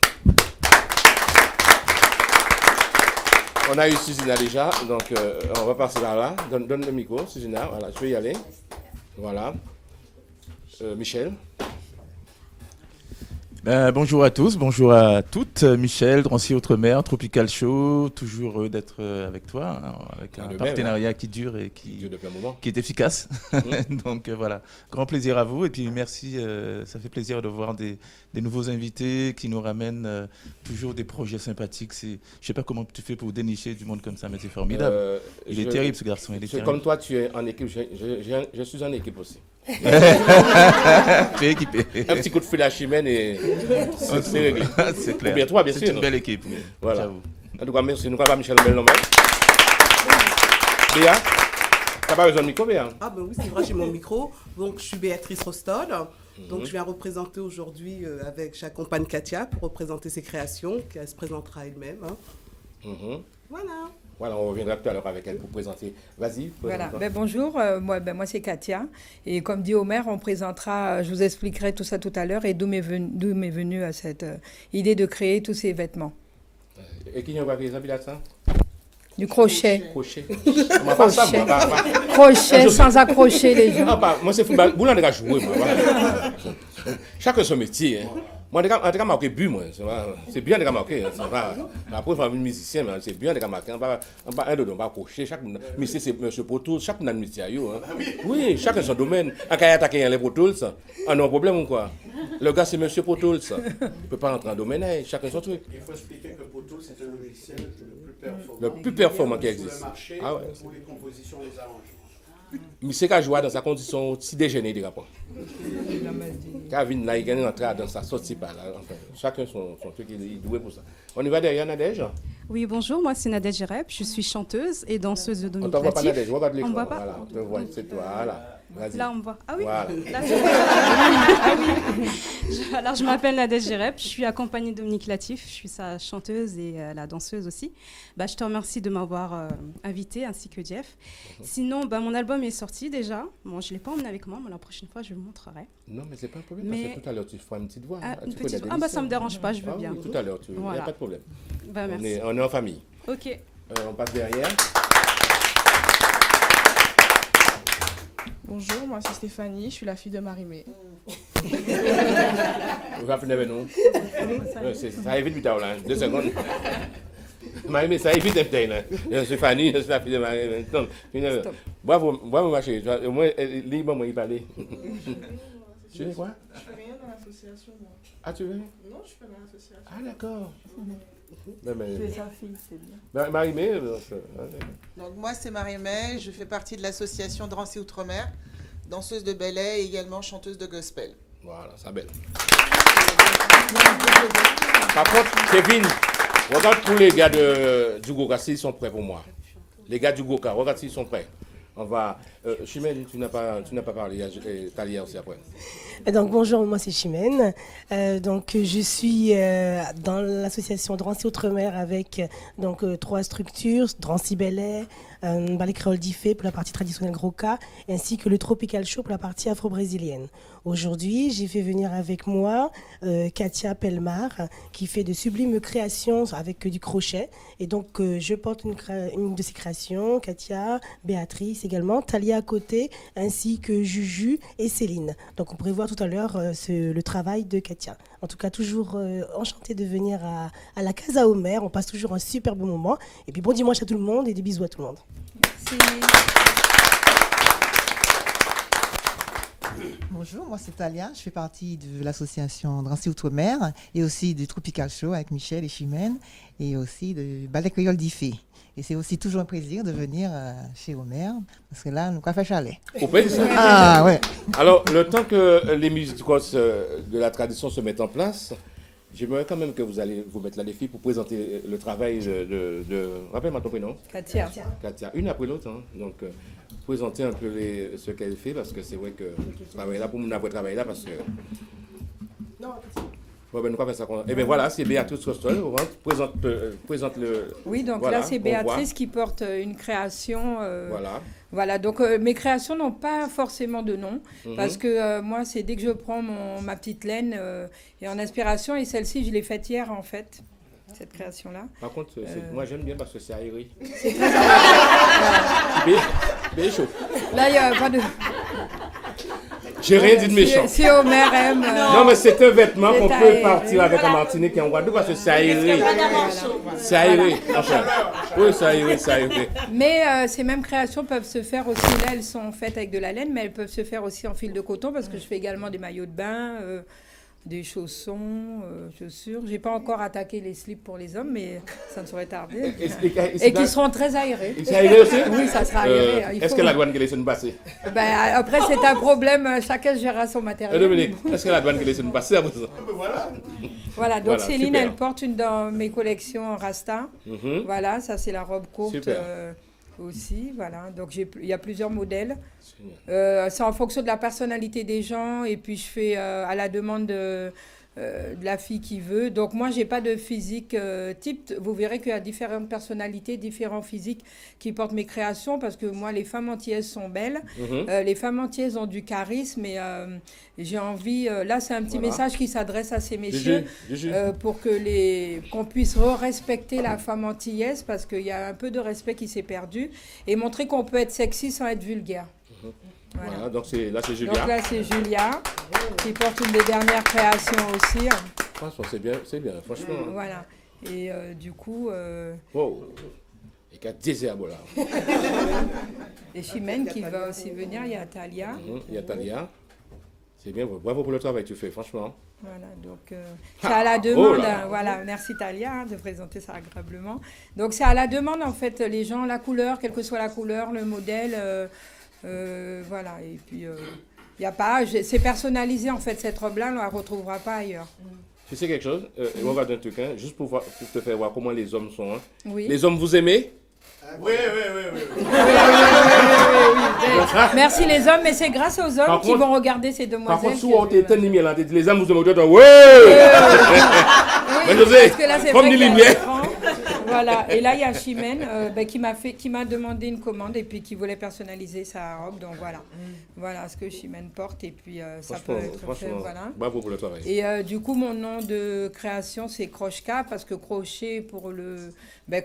On a eu Susina déjà, donc on va passer par là. Donne le micro, Susina, voilà, tu peux y aller. Voilà. Michel. Bonjour à tous, bonjour à toutes. Michel, Drancy Outre-mer, Tropical Show, toujours heureux d'être avec toi, avec un partenariat qui dure et qui est efficace. Donc voilà, grand plaisir à vous et puis merci, ça fait plaisir de voir des nouveaux invités qui nous ramènent toujours des projets sympathiques. Je ne sais pas comment tu fais pour dénicher du monde comme ça, mais c'est formidable. Il est terrible ce garçon, il est terrible. Comme toi, tu es en équipe, je suis en équipe aussi. Tu es équipé. Un petit coup de fil à Chimène et c'est réglé. C'est clair. Ou bien toi, bien sûr. C'est une belle équipe. Voilà. En tout cas, merci. Nous avons Michel Bel normal. Béa, tu n'as pas besoin de micro, Béa? Ah ben oui, c'est vrai, j'ai mon micro. Donc, je suis Béatrice Rostol. Donc, je viens représenter aujourd'hui j'accompagne Katia pour représenter ses créations, qu'elle se présentera elle-même. Voilà. Voilà, on reviendra tout à l'heure avec elle pour présenter. Vas-y. Voilà. Bonjour, moi c'est Katia. Et comme dit Omer, on présentera, je vous expliquerai tout ça tout à l'heure et d'où m'est venue cette idée de créer tous ces vêtements. Et qui n'y a pas des habits ça? Du crochet. Crochet. Crochet sans accrocher les gens. Moi, c'est football. Vous l'avez joué. Chacun son métier. Moi, je suis marqué but, moi. C'est bien de marquer. Après, il faut un musicien, mais c'est bien de marquer. On va accrocher. Mais c'est M. Potoul, chaque monde a un métier. Oui, chacun son domaine. On peut attaquer les Potoul, ça. On a un problème ou quoi? Le gars, c'est M. Potoul, ça. Il ne peut pas rentrer en domaine, chacun son truc. Il faut expliquer que Potoul, c'est un logiciel le plus performant qui existe. Pour les compositions, les arrangements. Mais c'est qu'à jouer dans sa condition si déjeuner des rapports. Quand il là, il gagne l'entrée dans sa sortie par là. Enfin, chacun son truc, il est doué pour ça. On y va derrière Nadège? Oui, bonjour, moi c'est Nadège Jereb, je suis chanteuse et danseuse de Dominique. On ne voit pas Nadège, on voit pas de l'écran. On ne voit pas. Voilà, on te voit, c'est toi, voilà. Là, on me voit. Ah oui, voilà. Ah oui. Alors, je m'appelle Nadège Jereb, je suis accompagnée de Dominique Latif, je suis sa chanteuse et la danseuse aussi. Je te remercie de m'avoir invitée, ainsi que Jeff. Sinon, mon album est sorti déjà. Bon, je ne l'ai pas emmené avec moi, mais la prochaine fois, je vous montrerai. Non, mais c'est pas un problème, parce que tout à l'heure, tu feras une petite voix. Une petite voix. Ça ne me dérange pas, je veux bien. Oui, tout à l'heure, il n'y a pas de problème. Merci. On est en famille. Ok. On passe derrière. Bonjour, moi c'est Stéphanie, je suis la fille de Marie-Mé. Vous appelez nous. Ça évite vite, 2 secondes. Marie-Mé, ça évite un petit peu. Je suis Fanny, je suis la fille de Marie-Mé. Bravo, ma chérie. Au moins, libre, moi, il parlait. Tu fais quoi? Je fais rien dans l'association, moi. Ah, tu veux? Non, je fais dans l'association. Ah, d'accord. Tu es sa fille, c'est bien. Marie-Mé. Donc, moi, c'est Marie-Mé. Je fais partie de l'association Drancy Outre-mer, danseuse de ballet et également chanteuse de gospel. Voilà, ça belle. Par contre, Kevin, regarde tous les gars du Goka s'ils sont prêts pour moi. Les gars du Goka, regarde s'ils sont prêts. On va. Chimène, tu n'as pas parlé. Talia aussi après. Donc bonjour, moi c'est Chimène. Donc je suis dans l'association Drancy Outre-mer avec donc 3 structures, Drancy Ballet, Ballet Créole d'Ifé pour la partie traditionnelle Groka, ainsi que le Tropical Show pour la partie afro-brésilienne. Aujourd'hui, j'ai fait venir avec moi Katia Pelmar qui fait de sublimes créations avec du crochet. Et donc je porte une de ses créations, Katia, Béatrice également, Talia à côté, ainsi que Juju et Céline. Donc on pourrait voir tout à l'heure le travail de Katia. En tout cas, toujours enchantée de venir à la Casa Homer. On passe toujours un super bon moment. Et puis bon dimanche à tout le monde et des bisous à tout le monde. Merci. Bonjour, moi c'est Talia, je fais partie de l'association Drancy Outre-mer et aussi du Tropical Show avec Michel et Chimène et aussi de Ballet Créole d'Ifé. Et c'est aussi toujours un plaisir de venir chez Homer parce que là, nous avons fait chalet. Au pays, ça. Ah ouais. Alors, le temps que les musiques de la tradition se mettent en place, j'aimerais quand même que vous allez vous mettre là les filles pour présenter le travail de rappelle-moi ton prénom. Katia. Katia, une après l'autre. Hein. Donc, présenter un peu ce qu'elle fait parce que c'est vrai que ce travail-là, pour nous avoir travaillé là, parce que. Non, ouais, ben, nous pas faire ça. Et bien voilà, c'est Béatrice Rostol. Présente le. Oui, donc voilà, là, c'est Béatrice qui porte une création. Voilà. Voilà, donc mes créations n'ont pas forcément de nom, parce que moi, c'est dès que je prends ma petite laine et en inspiration, et celle-ci, je l'ai faite hier, en fait, cette création-là. Par contre, moi, j'aime bien parce que c'est aéré. C'est très aéré. Bien chaud. Là, il n'y a pas de... J'ai rien dit de méchant. Si Homer aime... Non, mais c'est un vêtement qu'on peut partir avec en Martinique et en Guadeloupe parce que c'est aéré. C'est aéré. Enfin, oui, c'est aéré, c'est aéré. Mais ces mêmes créations peuvent se faire aussi, là, elles sont faites avec de la laine, mais elles peuvent se faire aussi en fil de coton parce que je fais également des maillots de bain, des chaussons, chaussures. J'ai pas encore attaqué les slips pour les hommes, mais ça ne saurait tarder. Et qui seront très aérés. C'est aéré aussi? Oui, ça sera aéré. Est-ce que la douane qui laisse nous passer? Après, c'est un problème. Chacun gérera son matériel. Dominique, est-ce que la douane qui laisse nous passer? Voilà, donc voilà, Céline, super. elle porte une dans mes collections en Rasta. Voilà, ça c'est la robe courte aussi. Voilà, donc il y a plusieurs modèles. C'est en fonction de la personnalité des gens et puis je fais à la demande de la fille qui veut. Donc moi, j'ai pas de physique type. Vous verrez qu'il y a différentes personnalités, différents physiques qui portent mes créations parce que moi, les femmes antillaises sont belles. Les femmes antillaises ont du charisme et j'ai envie... là, c'est un petit message qui s'adresse à ces messieurs pour qu'on puisse respecter la femme antillaise parce qu'il y a un peu de respect qui s'est perdu et montrer qu'on peut être sexy sans être vulgaire. Voilà, donc là c'est Julia. Donc là c'est Julia qui porte une des dernières créations aussi. Franchement c'est bien, franchement. Voilà, et du coup... Wow, et qu'à 10 heures là. Et Chimène qui va aussi venir, il y a Talia. Il y a Talia. C'est bien, bravo pour le travail que tu fais, franchement. Voilà, donc c'est à la demande. Voilà, merci Talia de présenter ça agréablement. Donc c'est à la demande en fait, les gens, la couleur, quelle que soit la couleur, le modèle... voilà, et puis y a pas, c'est personnalisé en fait, cette robe-là, on ne la retrouvera pas ailleurs. Tu sais quelque chose? On va donner un truc, hein, juste pour te faire voir comment les hommes sont. Hein. Oui. Les hommes, vous aimez? Oui. Merci les hommes, mais c'est grâce aux hommes qui vont regarder ces demoiselles. Par contre, souvent, les hommes vous aiment, oui! Mais José, comme des lumières. Voilà, et là il y a Chimène qui m'a demandé une commande et puis qui voulait personnaliser sa robe, donc voilà ce que Chimène porte et puis ça peut être fait, voilà. Bravo pour le travail. Et du coup mon nom de création c'est Crochka parce que crochet pour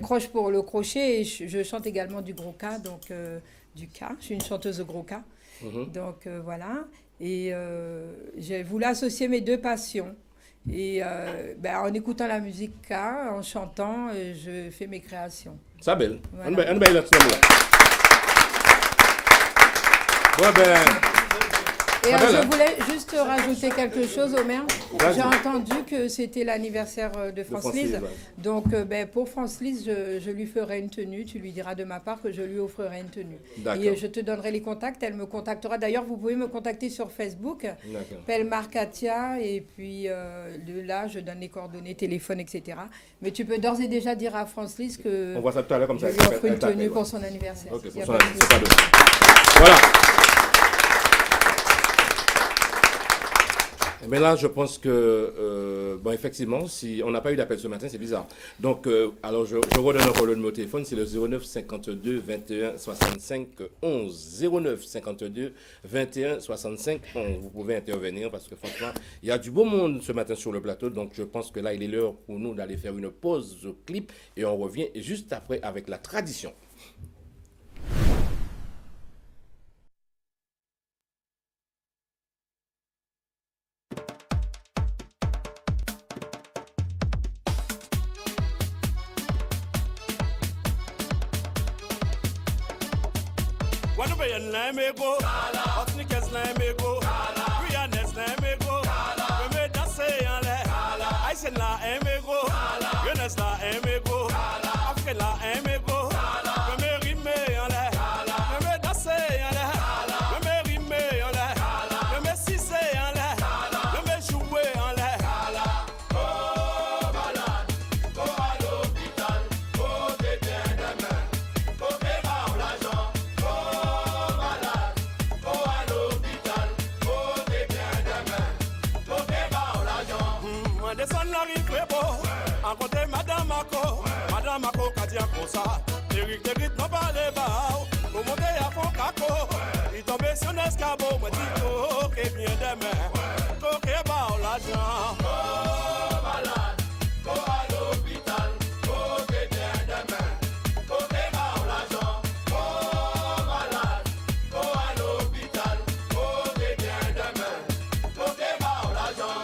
croche pour le crochet et je chante également du gros K, donc du K, je suis une chanteuse de gros K, donc voilà, et j'ai voulu associer mes deux passions. Et en écoutant la musique en chantant, je fais mes créations. Ça belle. Voilà. On va là. Bon ben. Et je voulais juste rajouter quelque chose, Omer. J'ai entendu que c'était l'anniversaire de France Lise. Donc, pour France Lise, je lui ferai une tenue. Tu lui diras de ma part que je lui offrirai une tenue. Et je te donnerai les contacts. Elle me contactera. D'ailleurs, vous pouvez me contacter sur Facebook. Pelmar Katia. Et puis, là, je donne les coordonnées, téléphone, etc. Mais tu peux d'ores et déjà dire à France Lise que on voit ça tout à l'heure comme ça. Je lui offre une tenue pour son anniversaire. Ok, pour son anniversaire. Voilà. Mais là, je pense que, effectivement, si on n'a pas eu d'appel ce matin, c'est bizarre. Donc, alors, je redonne encore le numéro de téléphone, c'est le 09 52 21 65 11. 09 52 21 65 11. Vous pouvez intervenir parce que, franchement, il y a du beau monde ce matin sur le plateau. Donc, je pense que là, il est l'heure pour nous d'aller faire une pause clip et on revient juste après avec la tradition. Lemego, Osnikes Lemego, Rianes Lemego, Reme Dasse Yale, Aisen la Emego, Yones la Emego, Afke la Emego, Reme Rime Yale, Reme Dasse Yale, Reme Rime Yale, Reme Sisse Yale, Reme Joué Yale. Oh malade, go à l'hôpital, go déterre des mains, go débarre l'argent. Rencontrer Madame Mako, Kadia Kosa, Eric de Grit, non pas les barres, pour monter à fond caco, il tombait sur l'escabeau, me dit, oh, que bien demain, coquet barre l'argent. Oh, malade, go à l'hôpital, go déterre des mains, coquet barre l'argent. Oh, malade, go à l'hôpital, go déterre des mains, coquet barre l'argent.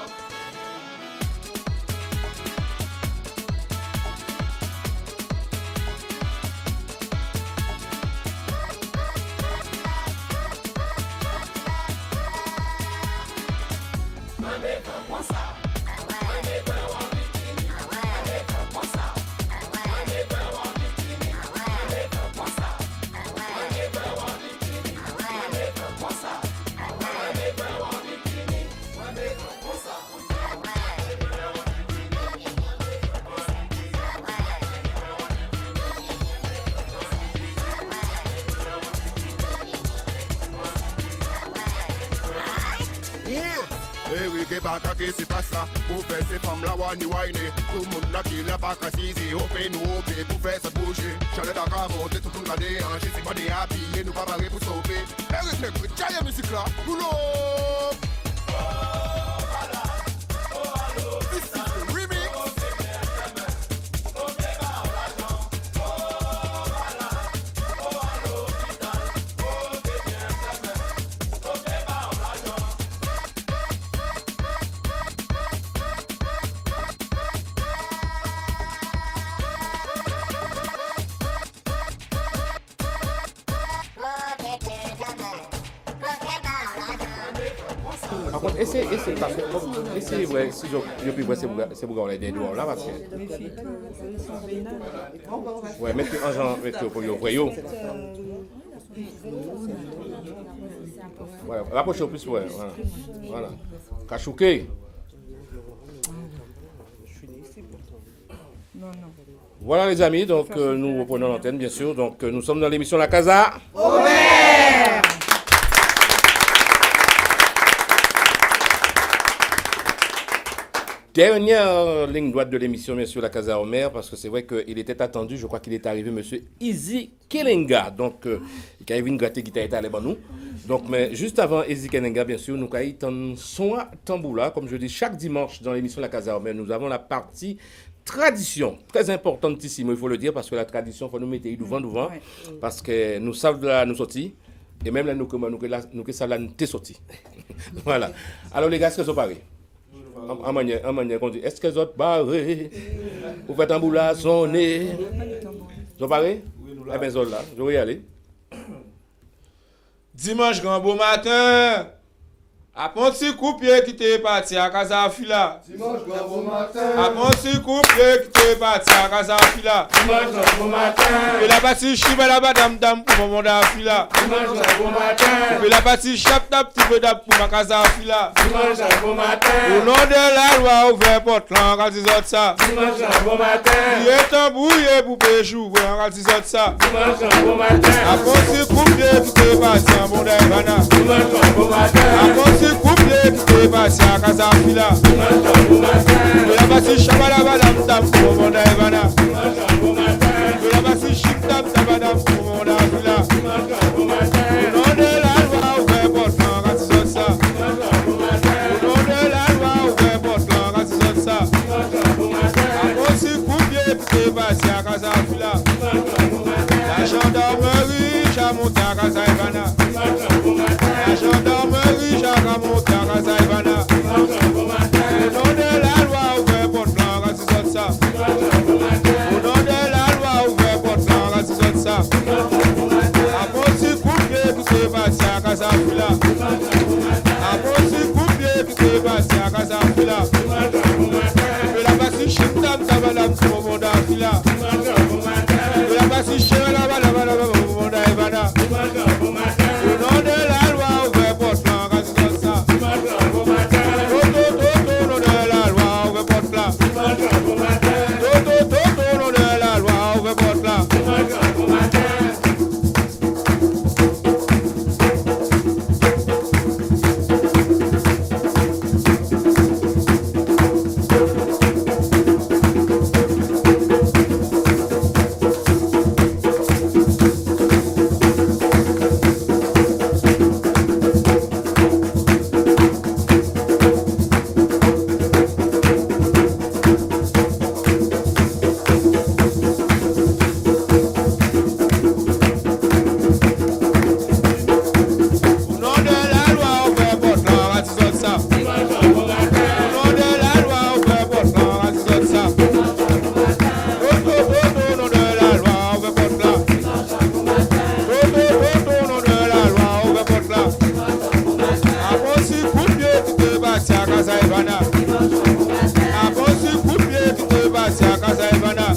C'est pas ça, pour faire ces femmes là, wani wine. Tout le monde là qui n'a pas qu'à s'y open ou open pour faire ça bouger. J'allais d'accord, monter tout le monde là, j'ai si pas des happy, et nous pas barrer pour sauver. Eric Negri, tiens la musique là, boulot. Par contre, essayez, ouais, si je puis voir ces bougas les doigts là, parce que. Ouais, mettez un genre pour le voyou. Voilà, rapprochez au plus, ouais, voilà. Kachouké. Voilà les amis, donc nous reprenons l'antenne bien sûr. Donc nous sommes dans l'émission La Casa. Omer. Dernière ligne droite de l'émission, bien sûr, La Casa Omer, parce que c'est vrai qu'il était attendu, je crois qu'il est arrivé, monsieur Easy Kelenga. Donc, il a une gratte qui t'a allé nous. Donc, mais juste avant Easy Kelenga, bien sûr, nous avons son tamboula, comme je dis, chaque dimanche dans l'émission La Casa Omer, nous avons la partie tradition, très importante ici, il faut le dire, parce que la tradition, il faut nous mettre devant, parce que nous savons là nous sortir, et même là nous que ça là nous t'es sorti. Voilà. Alors les gars, est-ce que vous parlez? En manière qu'on dit, est-ce que les autres barrés? Vous faites un boulot sonner? Vous parlez? Eh bien, là, je vais y aller. Dimanche, grand beau matin. A mon petit coupier qui t'est parti à Casafila. Dimanche, grand beau matin. A mon petit coupier qui t'est parti à Casafila. Dimanche, grand beau matin. Et la partie chiba la badam dam pour mon d'afila. Dimanche, grand beau matin. Et la partie chap tap petit peu d'ap pour ma Casafila. Dimanche, grand beau matin. Au nom de la loi, ouvert porte là, quand ils ont ça. Dimanche, grand beau matin. Il est embrouillé pour péchou, quand ils ont ça. Dimanche, grand beau matin. A mon petit coupier qui t'est parti à mon d'afila. Dimanche, grand beau matin. A mon petit coupier qui t'est parti à Casafila. Dimanche, grand beau matin. Et la partie chabala badam dam pour mon d'afila. Dimanche, grand beau matin. Et la partie chip tap tabadam pour mon d'afila. Dimanche, grand beau matin. Au nom de la loi, ouvert porte là, quand ils ont ça. Dimanche, grand beau matin. Au nom de la loi, ouvert porte là, quand ils ont ça. Dimanche, grand beau matin. A mon petit coupier qui t'est parti à Casafila. Dimanche, grand beau matin. La gendarmerie, j'ai monté à Casaïvana. Dimanche, grand beau matin. La gendarmerie, j'ai monté à Casaïvana. Dimanche, grand beau matin. Au nom de la loi, ouvert porte là, quand ils ont ça. Dimanche, grand beau matin. Au nom de la loi, ouvert porte là, quand ils ont ça. Dimanche, grand beau matin. A mon petit coupier qui t'est parti à Casafila. Dimanche, grand beau matin. A mon petit coupier qui t'est parti à Casafila. Dimanche, grand beau matin. Et la partie chip tam tabalam pour mon d'afila. Dimanche, grand beau matin. Et la partie chabala badam dam pour mon d'afila. Dimanche, grand beau matin. Au nom de la loi, ouvert porte là, quand ils ont ça. Dimanche, grand beau matin. Au nom de la loi, ouvert porte là. Dimanche, grand beau matin. Au nom de la loi, ouvert porte là. Dimanche, grand beau matin. Au nom de la loi, ouvert porte là, quand ils ont ça. Dimanche, grand beau matin. Au nom de la loi, ouvert porte là, quand ils ont ça. Au nom de la loi, ouvert porte là. Au nom de la loi, ouvert porte là. A mon petit coupier qui t'est parti à Casaïvana. A mon petit coupier qui t'est parti à Casaïvana.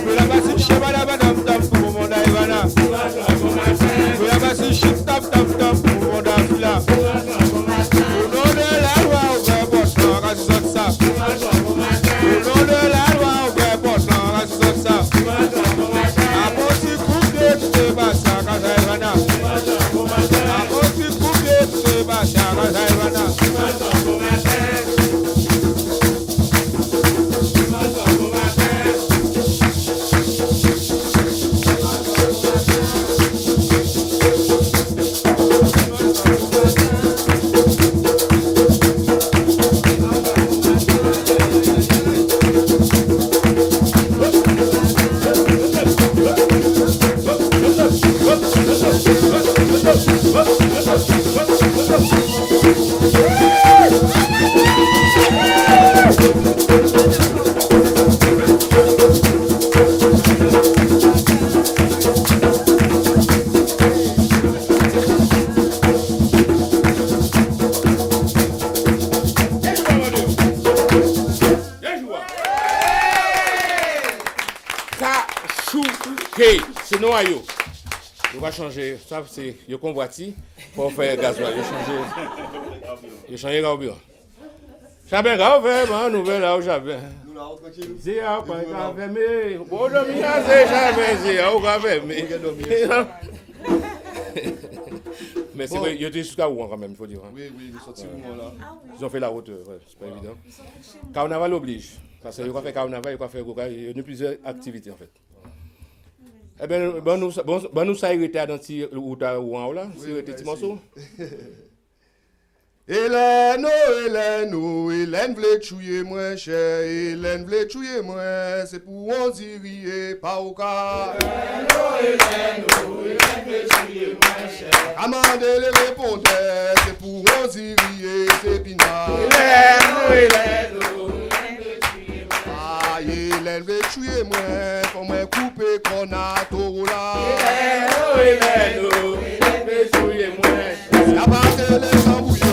Et la partie chabala badam dam pour mon d'Aïvana. Et la partie chip tap tap tap pour mon d'Afila. Au nom de la loi, ouvert porte là, quand ils ont ça. Au nom de la loi, ouvert porte là, quand ils ont ça. A mon petit coupier qui t'est parti à Casaïvana. A mon petit coupier qui t'est parti à Casaïvana. Hey, c'est noyau. On va changer. Ça, c'est le convoiti pour faire gasoil. Il change le carburant. J'avais un nouvel là où j'avais. C'est à quoi j'avais mis. Bon, j'avais mais c'est vrai, il y a des jusqu'à où quand même, il faut dire. Oui, oui, ils sont sortis où là. Ils ont fait la route, ouais, c'est pas évident. Carnaval oblige. Parce qu'il faut faire carnaval, il faut faire il y a plusieurs activités en fait. Eh bien, nous ça irrité dans petit ou là, c'est irrité petit morceau. Hélène, oh Hélène, oh Hélène vle tuer moi cher, Hélène vle tuer moi, c'est pour on zirier pas au cas. Hélène, oh Hélène vle tuer moi cher. Amande les répondeurs, c'est pour on zirier, c'est pinard. Hélène, oh Hélène vle tuer moi. Ah, Hélène vle tuer moi, faut moi couper qu'on a tout là. Hélène, oh Hélène vle tuer moi. La part les embouillés.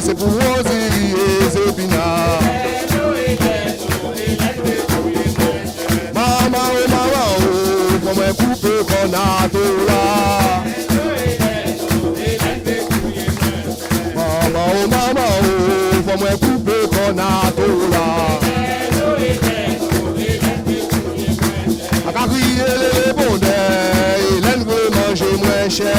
C'est pour Rosier et Zépinard. Maman, oh maman, oh, comme un coupe qu'on a tout là. Maman, oh maman, oh, comme un coupe qu'on a tout là. A qu'à crier les répondeurs, Hélène veut manger moins cher.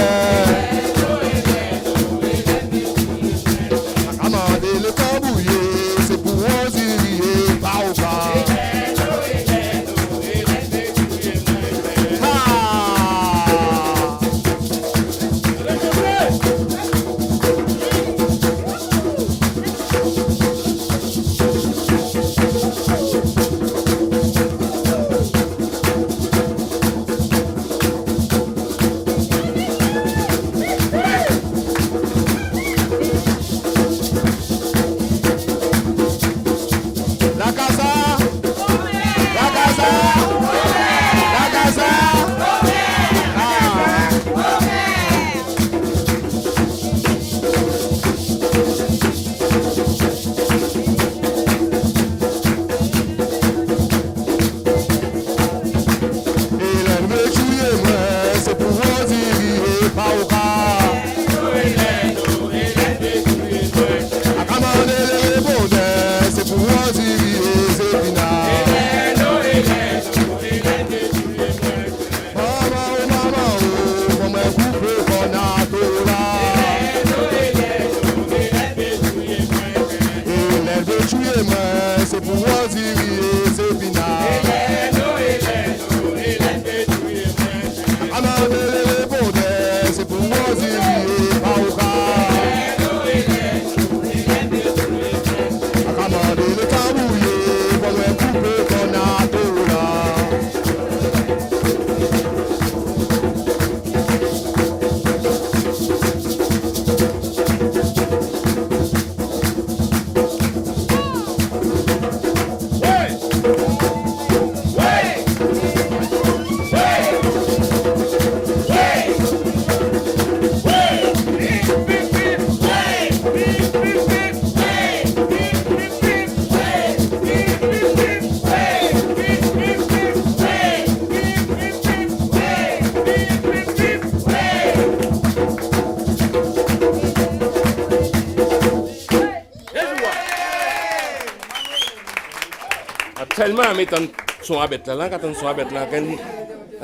Tellement mettre son abet là, quand son abet là,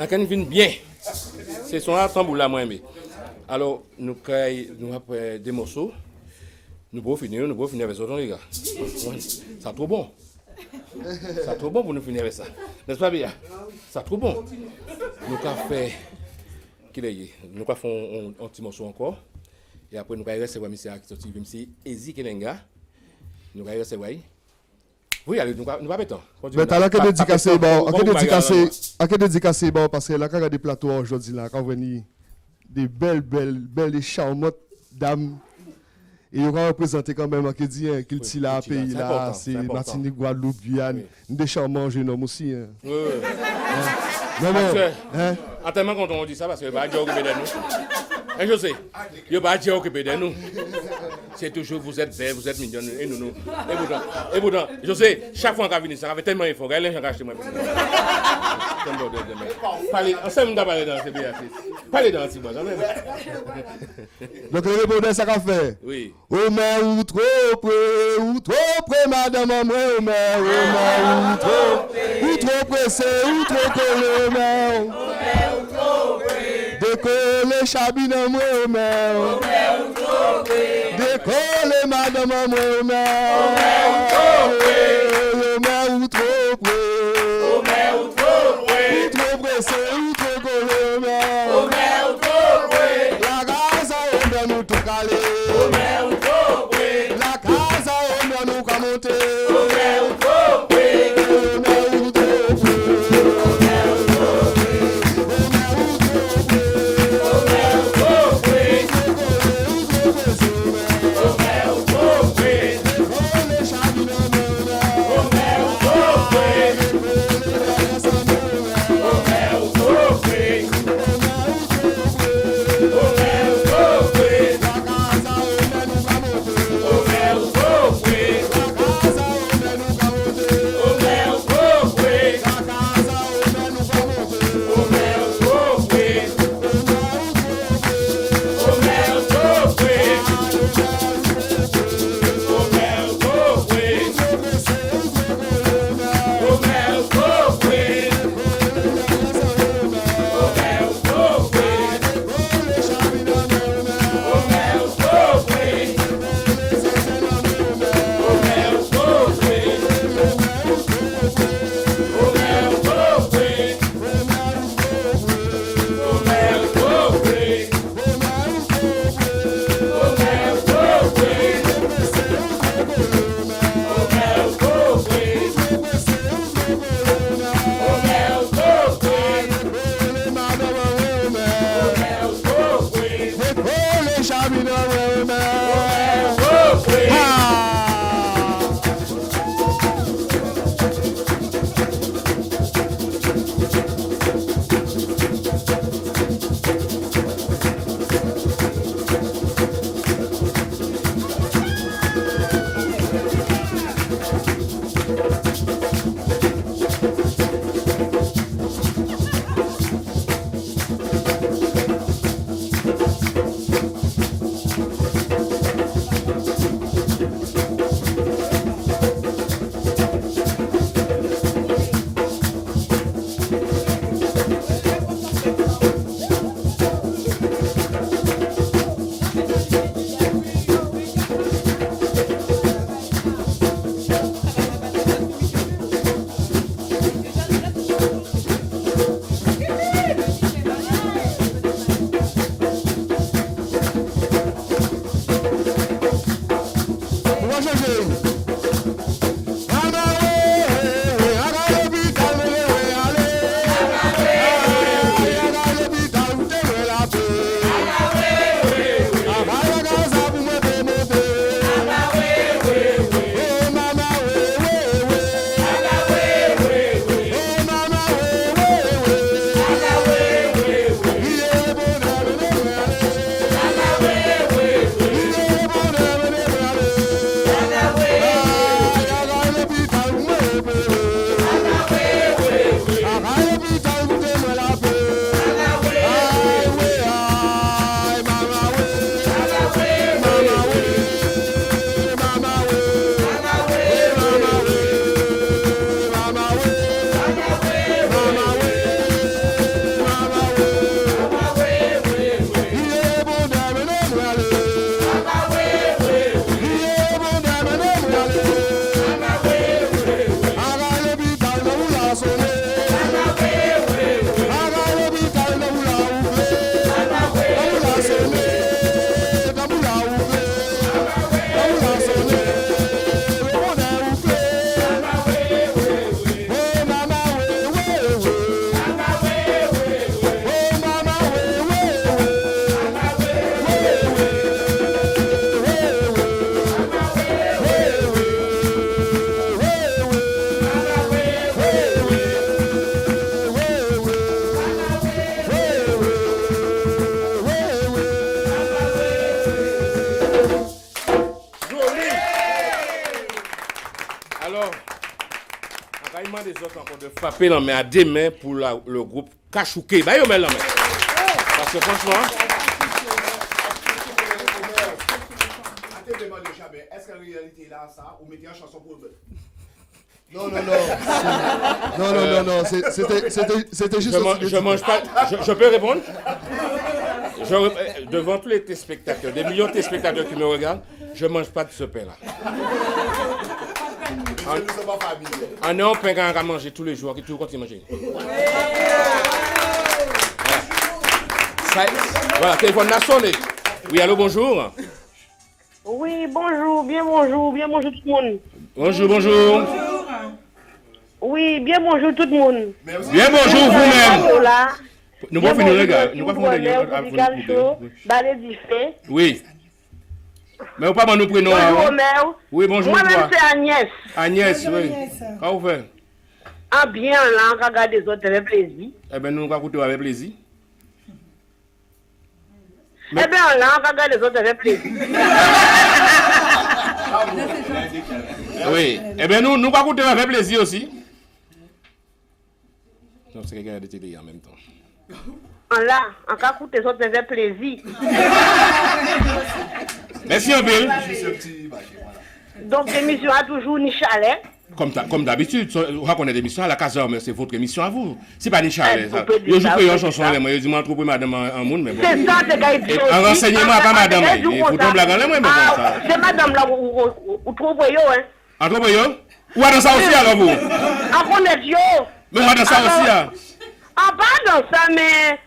quand vient bien. C'est son tambour là moi aimé. Alors nous après des morceaux, nous pouvons finir avec ça les gars. Ça trop bon. Ça trop bon pour nous finir avec ça. N'est-ce pas bien? Ça trop bon. Nous avons fait nous avons fait un petit morceau encore et après nous avons recevoir monsieur qui sorti monsieur Ezi Kelenga. Nous avons recevoir. Oui, allez, nous pas bêtons. Mais t'as là que dédicacé bon, parce que là quand des plateaux aujourd'hui là, quand venir des belles et charmantes dames et on va représenter quand même acadien qu'il tire là pays là, c'est Martinique, Guadeloupe, Guyane, des charmants jeunes hommes aussi. Oui. Non. Hein? Tellement quand on dit ça parce que va dire occupé de nous. Je sais. Il va dire occupé de nous. C'est toujours vous êtes belle, vous êtes mignonne et nous. Et pourtant, je sais, chaque fois qu'on vient ici, ça fait tellement d'efforts. Regardez les gens qui achètent moi. Parlez, ensemble d'aller dans ces pays. Parlez dans ces bois. Donc le répondeur ça qu'a fait. Oui. Oh mais ou trop près madame moi oh mais ou trop pressé ou trop collé mais ou trop près. Décolle Chabina moi au maire. Décolle madame moi au maire. Au maire ou trop près. Ou trop pressé ou trop collé au maire. La casa on doit nous tout caler. La casa on doit nous monter. Frapper la main à deux mains pour le groupe Kachouké. Bah, yo, mais la main. Parce que franchement. Est-ce qu'en réalité, là, ça, vous mettez une chanson pour eux? Non, c'était juste. Je mange pas. Je peux répondre? devant tous les téléspectateurs, des millions de téléspectateurs qui me regardent, je ne mange pas de ce pain-là. On est en pain qu'on a mangé tous les jours, qui toujours continue à manger. Voilà, téléphone a sonné. Oui, allô, bonjour. Oui, bonjour tout le monde. Bonjour. Oui, bien bonjour tout le monde. Bien bonjour vous-même. Nous bien allons finir le gars. Nous allons finir. Oui. Mais vous pas nous prénom. Bonjour, mère. Oui, bonjour. Moi-même, c'est Agnès. Agnès, oui. Comment vous faites? Ah, bien, là, on regarde les autres avec plaisir. Eh bien, nous allons écouter avec plaisir. Eh bien, là, on regarde les autres avec plaisir. Oui. Eh bien, nous allons écouter avec plaisir aussi. Non, c'est quelqu'un de télé en même temps. Là, on va écouter les autres avec plaisir. Merci un peu. Donc, l'émission a toujours ni chalet. Comme d'habitude, on reconnaît l'émission à la case, mais c'est votre émission à vous. C'est pas ni chalet. Je joue une chanson avec moi, je dis, moi, je trouve madame en monde, mais bon. C'est ça, c'est qu'il un renseignement, pas madame. Il faut tomber la gamme, mais bon, ça. C'est madame là, vous trouvez, hein. En trouvez, ou à dans ça aussi, alors vous? En connaît, yo. Mais à dans ça aussi, hein. Ah, pas dans ça, mais.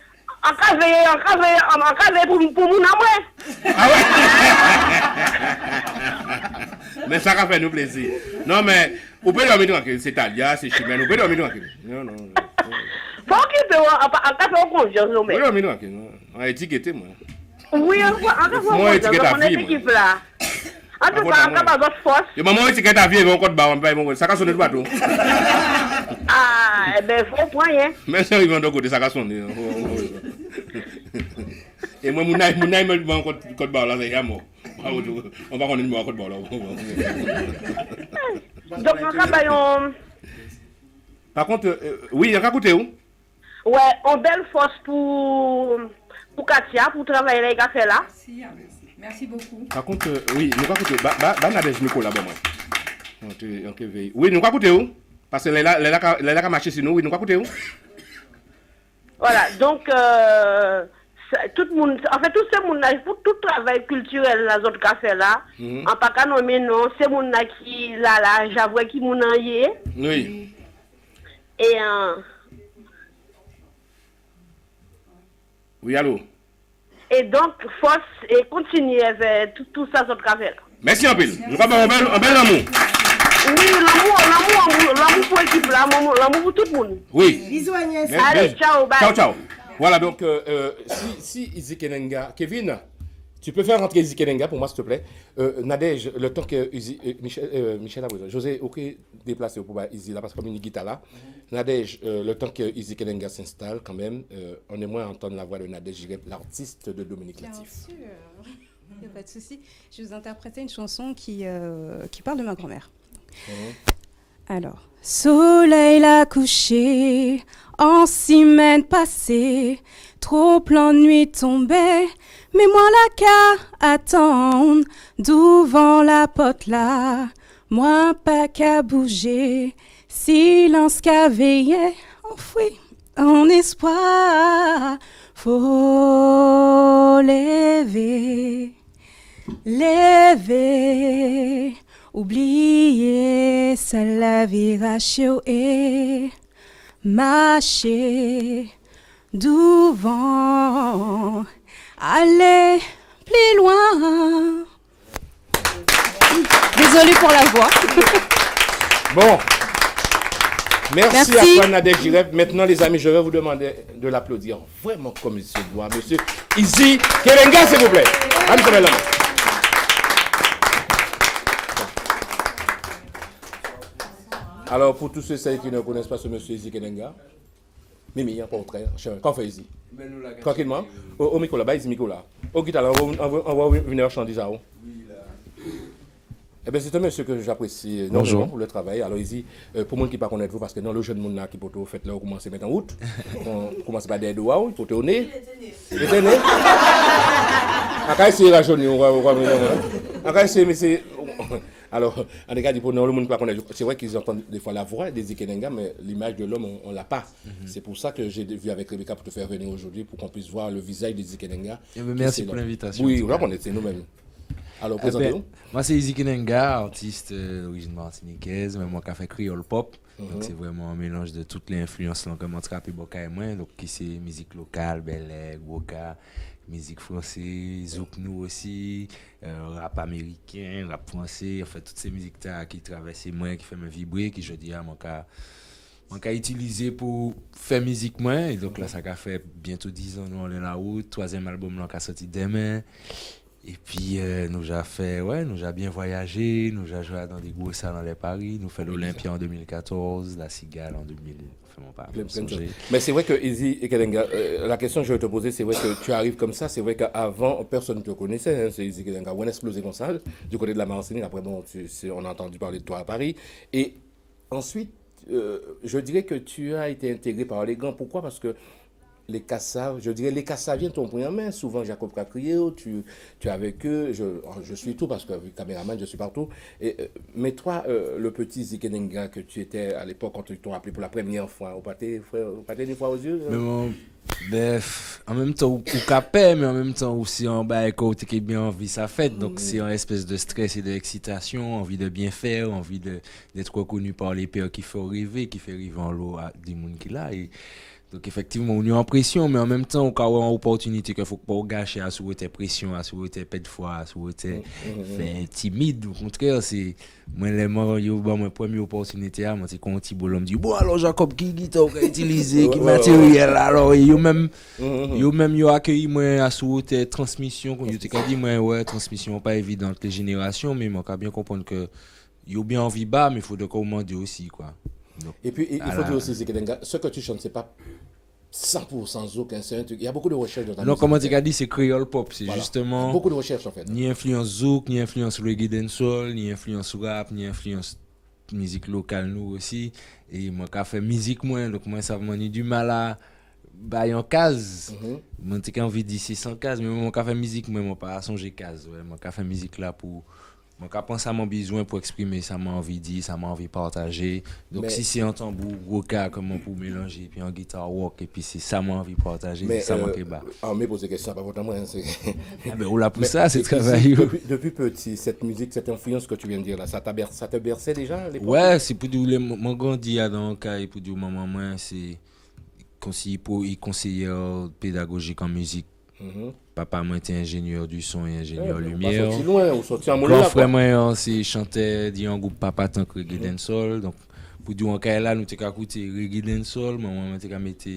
En cas de pour mon amour. Ah ouais? Mais ça va faire nous plaisir. Non, mais, vous pouvez dormir tranquille. C'est Talia, c'est Chimène. Vous pouvez dormir tranquille. Non. Faut qu'il peut, en cas de confiance, non, mais. Vous pouvez dormir tranquille. On a étiqueté, moi. Oui, en cas de confiance. Moi, étiquette à vie, moi. En tout cas, en cas de force. Et maman, étiquette à vie, ils vont encore de barre. Ça va sonner de bateau. Ah, eh bien, faut point, hein. Mais ça, ils vont de côté, ça va sonner. Et moi, mon naïm me dit encore de barre là, c'est à moi. On va connaître moi encore de barre là. Donc, on va par contre, oui, on va écouter où? Ouais, on belle force pour Katia, pour travailler avec café là. Merci beaucoup. Par contre, oui, nous allons écouter. Nadège Nico là, bon, moi. Oui, nous allons écouter où? Parce que elle a marché sur nous, oui, nous allons écouter où? Voilà, donc, tout le monde, en fait, tout ce monde là, pour tout travail culturel, la zone café là, en pas qu'à nommer, non, c'est mon là qui, là, j'avoue qui mon y est. Oui. Et, oui, allô? Et donc, force et continuer avec tout ça, zone café là. Merci un peu. Nous avons un bel amour. Oui, l'amour pour l'équipe, l'amour pour tout le monde. Oui. Bisous Agnès. Allez, ciao, bye. Ciao. Voilà, donc, si Izzy Kenenga, Kevin, tu peux faire rentrer Izzy Kenenga pour moi, s'il te plaît. Nadège, le temps que Michel a besoin. José, ok, déplacé pour Izzy là, parce que comme une guitare là. Nadège, le temps que Izzy Kenenga s'installe, quand même, on aimerait entendre la voix de Nadège, l'artiste de Dominique Latif. Bien sûr, il n'y a pas de souci. Je vais vous interpréter une chanson qui parle de ma grand-mère. Alors, soleil l'a couché, en semaine passée, trop plein nuit tombée, mais moi la qu'à attendre, devant la porte là, moi pas qu'à bouger, silence qu'à veiller, enfoui en espoir, faut lever. Oubliez ça la virage et marcher devant, aller plus loin. Désolée pour la voix. Bon. Merci à toi Nadège Girep. Maintenant les amis, je vais vous demander de l'applaudir vraiment comme il se doit. Monsieur Izzy Kenenga, s'il vous plaît. Alors, pour tous ceux qui ne connaissent pas ce monsieur Izzy Kenenga, Mimi, un portrait, qu'en fait Izzy? Tranquillement. Au micro là-bas, Izzy micro là. Au guitare, on va venir chanter ça. Eh bien, c'est un monsieur que j'apprécie énormément pour le travail. Alors, Izzy, pour moi qui ne connaît pas vous, parce que dans le jeune monde là qui peut fait là, on commence à mettre en route. On commence par des doigts, il faut tourner. Il était né. On va essayer de rajeunir, on va venir. On va essayer, mais c'est. Alors, en tout cas, pour nous, le monde pas connaître. C'est vrai qu'ils entendent des fois la voix des Zikenenga, mais l'image de l'homme, on l'a pas. C'est pour ça que j'ai vu avec Rebecca pour te faire venir aujourd'hui, pour qu'on puisse voir le visage des Zikenenga. Merci pour l'invitation. Oui, là, on était nous-mêmes. Alors, présentez-nous. Moi, c'est Zikenenga, artiste d'origine martiniquaise, mais moi qui a fait Creole Pop. Donc, c'est vraiment un mélange de toutes les influences là, comme on trappe Boka et moi. Donc, qui c'est musique locale, Belek, Boka, musique française, Zouk nous aussi, rap américain, rap français, en fait, toutes ces musiques qui traversent moi, qui fait me vibrer, qui je dis à mon cas. On a utilisé pour faire musique moi et donc là ça a fait bientôt 10 ans nous on est la route, 3e album là qui a sorti demain et puis nous a fait nous a bien voyagé, nous a joué dans des gros salles dans les Paris, nous fait l'Olympia en 2014, la Cigale en 2000. Mais c'est vrai que Izzy et Kelenga, la question que je vais te poser, c'est vrai que tu arrives comme ça, c'est vrai qu'avant personne ne te connaissait, hein, c'est Izzy Kelenga, on a explosé comme ça du côté de la Martinique, après bon on a entendu parler de toi à Paris et ensuite je dirais que tu as été intégré par les grands. Pourquoi? Parce que les Kassav, je dirais les Kassaviens t'ont pris en main. Souvent, Jacob Kakrio, tu es avec eux. Je suis tout parce que caméraman, je suis partout. Mais toi, le petit Zikenenga que tu étais à l'époque quand ils t'ont appelé pour la première fois, au pâté des fois aux yeux. En même temps, ou capé, mais en même temps aussi en bas, côté qui est bien envie ça fait. Donc c'est une espèce de stress et d'excitation, envie de bien faire, envie d'être reconnu par les pères qui fait rêver en l'eau à des gens qui là. Donc effectivement, on est en pression, mais en même temps, on a une opportunité qu'il ne faut pas gâcher à souhaiter pression, à souhaiter pète foi, à souhaiter timide. Au contraire, c'est moi ma première opportunité, moi c'est quand un petit bonhomme dit bon alors Jacob qui guitare utilisé, qui matériel alors yo même yo accueilli moi à souhaiter transmission, quand yo te dit moi transmission pas évidente les générations, mais moi bien comprendre que yo bien envie bas, mais il faut de commander aussi quoi. Donc, et puis il faut dire aussi ce que tu chantes c'est pas 100% zouk, c'est un truc. Il y a beaucoup de recherches dans ta musique. Non, comme tu as dit, c'est Creole Pop, c'est justement beaucoup de recherches en fait. Ni influence zouk, ni influence reggae dancehall, ni influence rap, ni influence musique locale nous aussi. Et moi qui fait musique moi, donc moi ça m'a du mal à bailler en case. Moi j'ai envie d'ici 100 cases, mais moi qui fait musique moi pas songer case. Moi qui fait musique là pour moi, quand pense à mon besoin pour exprimer, ça m'a envie de dire, ça m'a envie de partager. Donc, si c'est un tambour, vocal, comment pour mélanger, puis un guitar rock, et puis c'est ça m'a envie de partager, c'est ça m'a bas. Ah, mais poser question, pas votre moi. On l'a pour ça, c'est travail. Depuis petit, cette musique, cette influence que tu viens de dire là, ça te berçait déjà à l'époque? Ouais, c'est pour dire, mon grandi dans le cas, pour dire, maman, moi, c'est conseiller pédagogique en musique. Papa moi était ingénieur du son et ingénieur lumière. Grand frère moi c'est chantait dans un groupe papa tant que reggae dancehall. Donc pour dire en cas là nous t'ai écouter reggae dancehall, maman t'ai mettre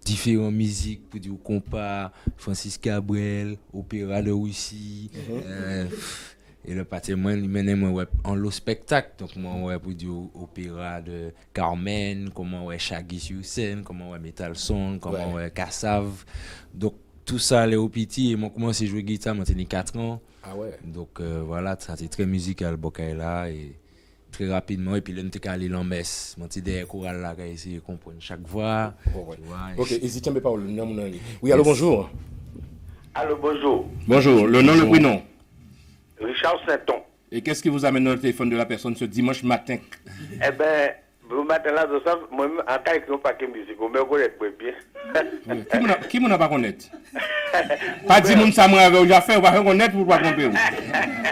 différentes musiques pour dire compas, Francis Cabrel, opéra de Russie. Et le patrimoine il menait moi en le spectacle, donc moi pour dire opéra de Carmen, comment Shaggy sur scène, comment Metal Son, comment Kassav. Donc tout ça les au petit et moi commencé à jouer guitare moi j'avais 4 ans. Ah ouais. Donc voilà, ça c'est très musical Bokaila et très rapidement et puis là on était allé en messe. Moi j'étais derrière chorale là qui essayer de comprendre chaque voix. OK, ici tiens pas le nom mon. Oui, allô bonjour. Allô bonjour. Bonjour, le nom le prénom. Richard Sainton. Et qu'est-ce qui vous amène dans le téléphone de la personne ce dimanche matin? Eh ben le matin là, moi-même, en tant que paquet musique, on me connaît bien. Qui m'en a pas connaître? Pas dire moun ça moi avec déjà fait, on va reconnaître pour pas tromper.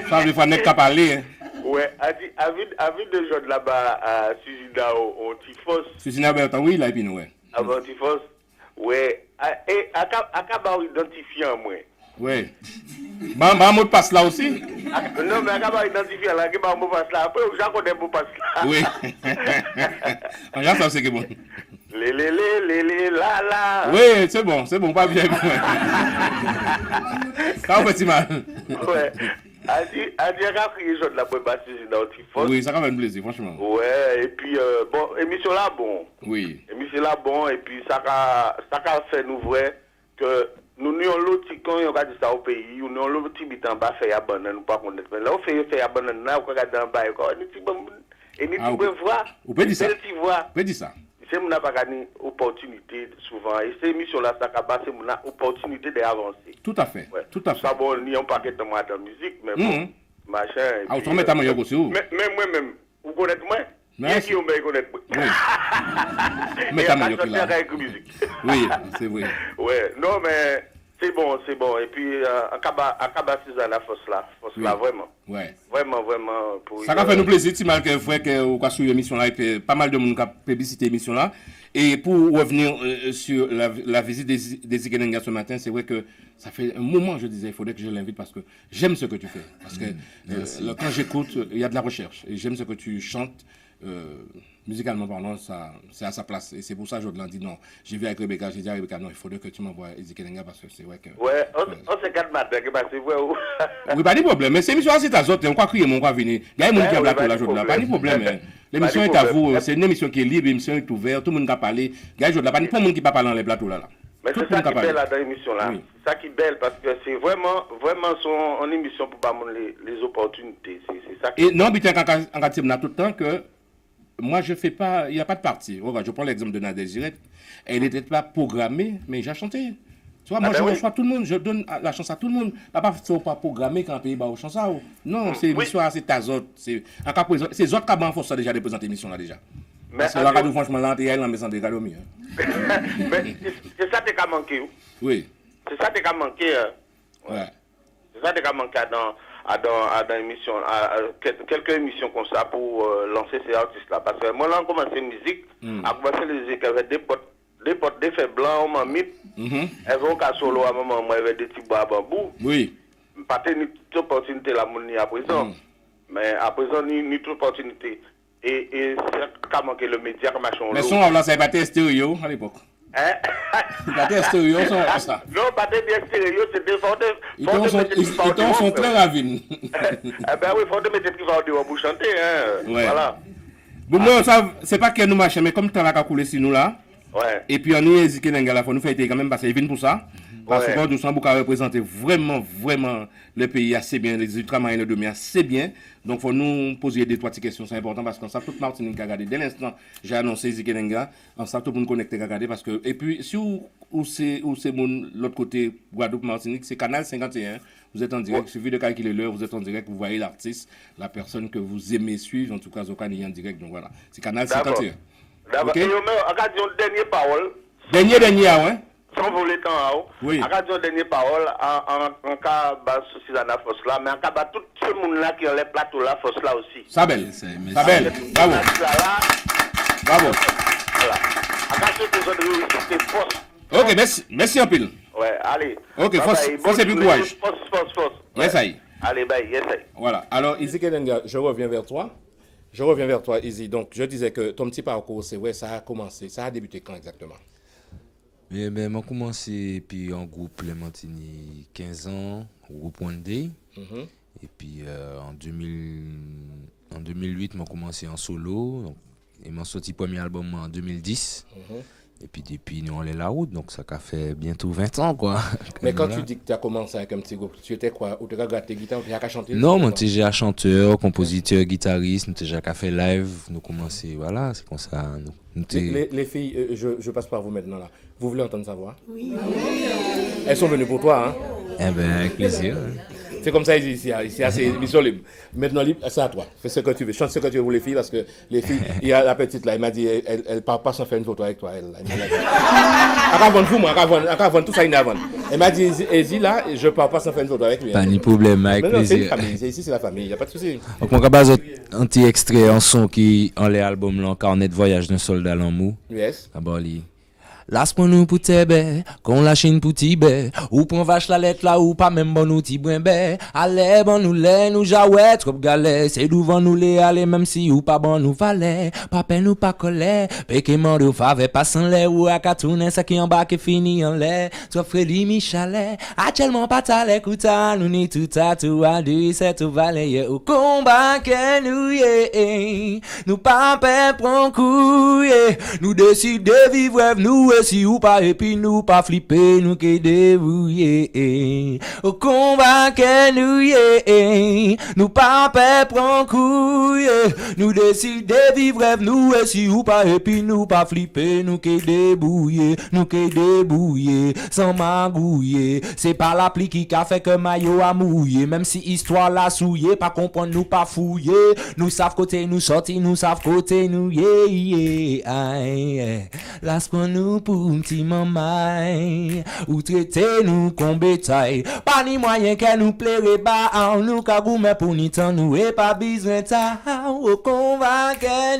Ça veut pas net qu'à parler. Ouais, avis de gens là-bas à Susina au Tifos. Susina Bertrand, oui, là et puis nous ouais. Avant Tifos. Ouais, et à identifiant moi. Oui. Bah mot de passe là aussi. Non mais à identifier là que bah mot de passe là après je connais mot de passe là. Oui. On ça c'est que bon. Les la. Oui, c'est bon, pas bien. Ça fait mal. Ouais. A dit crier jaune la pour passer dans Tifos. Oui, ça va me plaisir franchement. Ouais, et puis bon, émission là bon. Oui. Émission là bon et puis ça a fait nous vrai que nous n'avons l'autre quand on regarde ça au pays, nous n'avons l'autre petit bitan bas fait à banane nous pas connaître. Mais là on fait à banane là on regarde en bas et ni tu peux voir. Vous pouvez dire ça. Vous pouvez dire ça. C'est mon pas gagné opportunité souvent et ces émissions là ça a passé mon opportunité d'avancer. Tout à fait. Ouais. Tout à fait. Ça bon ni on paquet de moi dans musique mais bon machin. Ah, on met ta maillot aussi, où? Mais moi-même, vous connaissez moi? Merci. Qui me connaît moi? Oui. Mais ta maillot qui là. Oui, c'est vrai. Ouais, non, mais c'est bon. Et puis, à Kaba la force là, vraiment. Ouais. Vraiment. Ça va faire nous plaisir, si mal que frère, que vous avez suivi l'émission là, et puis pas mal de monde qui a publicité l'émission là. Et pour revenir sur la visite des Ikelenga ce matin, c'est vrai que ça fait un moment, je disais, il faudrait que je l'invite parce que j'aime ce que tu fais. Parce que quand j'écoute, il y a de la recherche. Et j'aime ce que tu chantes. Musicalement parlant, c'est à sa place. Et c'est pour ça que je l'ai dit non. J'ai vu avec Rebecca, j'ai dit à Rebecca, non, il faudrait que tu m'envoies Ikelenga parce que c'est vrai que. Ouais, on se calme matin, c'est vrai. Oui, pas de problème. Mais c'est l'émission, c'est à autres. On va crier, on va venir. Il y a un monde qui a plateau là, aujourd'hui. Pas de problème. L'émission est à vous. C'est une émission qui est libre, l'émission est ouverte. Tout le monde va parler. Il y a un pas de monde qui va parler dans les plateaux là. Mais c'est ça qui est belle dans l'émission là. C'est ça qui est belle parce que c'est vraiment son émission pour pas les opportunités. C'est ça qui. Et non, mais en tout le temps que. Moi, je fais pas, il n'y a pas de parti. Regarde, je prends l'exemple de Nadège Girette. Elle n'était pas programmée, mais j'ai chanté. Tu vois, moi, je reçois tout le monde, je donne la chance à tout le monde. Pas programmé quand un pays va au chance. Non, c'est l'émission, c'est ta autres. C'est autres qui ont force déjà de présenter l'émission là déjà. Parce que la radio, franchement, là, il y a une maison de radio. Mais c'est ça qui a manqué. Oui. C'est ça qui a manqué. Ouais. C'est ça qui a manqué dans émission, quelques émissions comme ça pour lancer ces artistes-là. Parce que moi, là, on commence la musique, à commencer la musique avec des potes, des faits blancs, on m'a mis. Elles vont qu'à solo à un moment, moi, avec des petits bois à bambou. Oui. Pas de toute opportunité là, ni à présent. Mais à présent, ni toute opportunité. Et c'est qu'à manquer le média, machin. Mais son, là, ça n'a pas été stéréo à l'époque. Hein? Pas de stéréo, ça. Non, pas de stéréo, c'était fort de. Ils sont très ravines. Eh ben oui, il faut de mettre qui va au dehors pour chanter. Hein. Ouais. Voilà. Bon, moi, ça, c'est pas que nous marchons, mais comme tu as coulé sur nous là. Ouais. Et puis, on est hésité, il faut nous faire quand même parce qu'ils viennent pour ça. Parce que nous sommes beaucoup à représenter vraiment le pays assez bien, les ultramarins de demain assez bien. Donc, il faut nous poser des trois questions, c'est important parce qu'on sait toute Martinique a regardé. Dès l'instant, j'ai annoncé Zikelenga, on sait tout le monde connecté à regarder parce que. Et puis, si où c'est l'autre côté, Guadeloupe, Martinique, c'est Canal 51. Vous êtes en direct, il suffit de calculer l'heure, vous êtes en direct, vous voyez l'artiste, la personne que vous aimez suivre, en tout cas, Zokan est en direct. Donc voilà, c'est Canal 51. D'accord. Et on dernière parole. Dernier, ouais. Sans voler temps, oui. En dernière parole, en cas de souci dans la force là, mais en cas de tout ce monde là qui a les plateaux là, force là aussi. Ça belle. Bravo. Bravo. Voilà. En cas de ce que réussite, force. Ok, merci en pile. Ouais, allez. Ok, force et puis courage. Force. Yes, aïe. Allez, bye, yes, aïe. Voilà. Alors, Ikelenga, je reviens vers toi, Izzy. Donc, je disais que ton petit parcours, c'est vrai, ça a commencé, ça a débuté quand exactement? Eh bien, j'ai commencé puis en groupe Les Mantini 15 ans, au groupe One Day. Et puis en 2008, j'ai commencé en solo. Donc, et j'ai sorti le premier album en 2010. Et puis depuis, nous on est la route, donc ça a fait bientôt 20 ans, quoi. Mais quand tu dis que tu as commencé avec un petit groupe, tu étais quoi? Ou tu as gardé tes guitares, ou tu as chanté? Non, moi j'étais déjà chanteur, compositeur, guitariste, nous déjà fait live, nous commençons, voilà, c'est comme ça. Les filles, je passe par vous maintenant là. Vous voulez entendre sa voix? Oui. Elles sont venues pour toi, hein? Eh bien, avec plaisir. C'est comme ça ici, c'est émission libre. Maintenant, c'est à toi. Fais ce que tu veux. Chante ce que tu veux pour les filles, parce que les filles, il y a la petite là, elle m'a dit, elle ne part pas sans faire une photo avec toi. Elle avant tout ça, il avant. Elle m'a dit, Ezi là, je ne pars pas sans faire une photo avec lui. Pas de problème, avec plaisir. Ici, c'est la famille, il n'y a pas de souci. Donc, on va passer un petit extrait en son qui, en les albums, là, Carnet de voyage d'un soldat l'amour. Yes. D'abord, Laisse-moi nous pour t'aider, qu'on lâche une pour t'aider. Ou prend vache la lettre là, ou pas même bon nous t'y brimbe. Allez, bon nous l'est, nous jaouet, trop galère. C'est devant nous les aller, même si ou pas bon nous valait. Pas peine ou pas colère. Péché mort ou fave, pas sans lait, ou à katounen, ça qui en bas qui finit en lait. Toi, Freddy Michalet, actuellement pas t'as l'écouta, nous ni tout à tout à du, c'est tout valet, au combat que nous y nous pas peine prend coup, nous décide de vivre, nous si ou pas, et puis nous pas flipper, nous qui débrouiller. Au combat que nous y nous pas peur prendre couille, nous décider vivre rêve nous, et si ou pas, et puis nous pas flipper, nous qui débrouiller, sans magouiller. C'est pas l'appli qui a fait que maillot a mouillé, même si histoire la souillé, pas comprendre nous pas fouiller, nous savent côté nous sortir, nous savent côté nous Laisse-moi nous pour un petit maman, ou traiter nous comme bétail, pas ni moyen qu'elle nous plairait pas, nous kagou mais pour ni temps nous et pas besoin ta, au combat que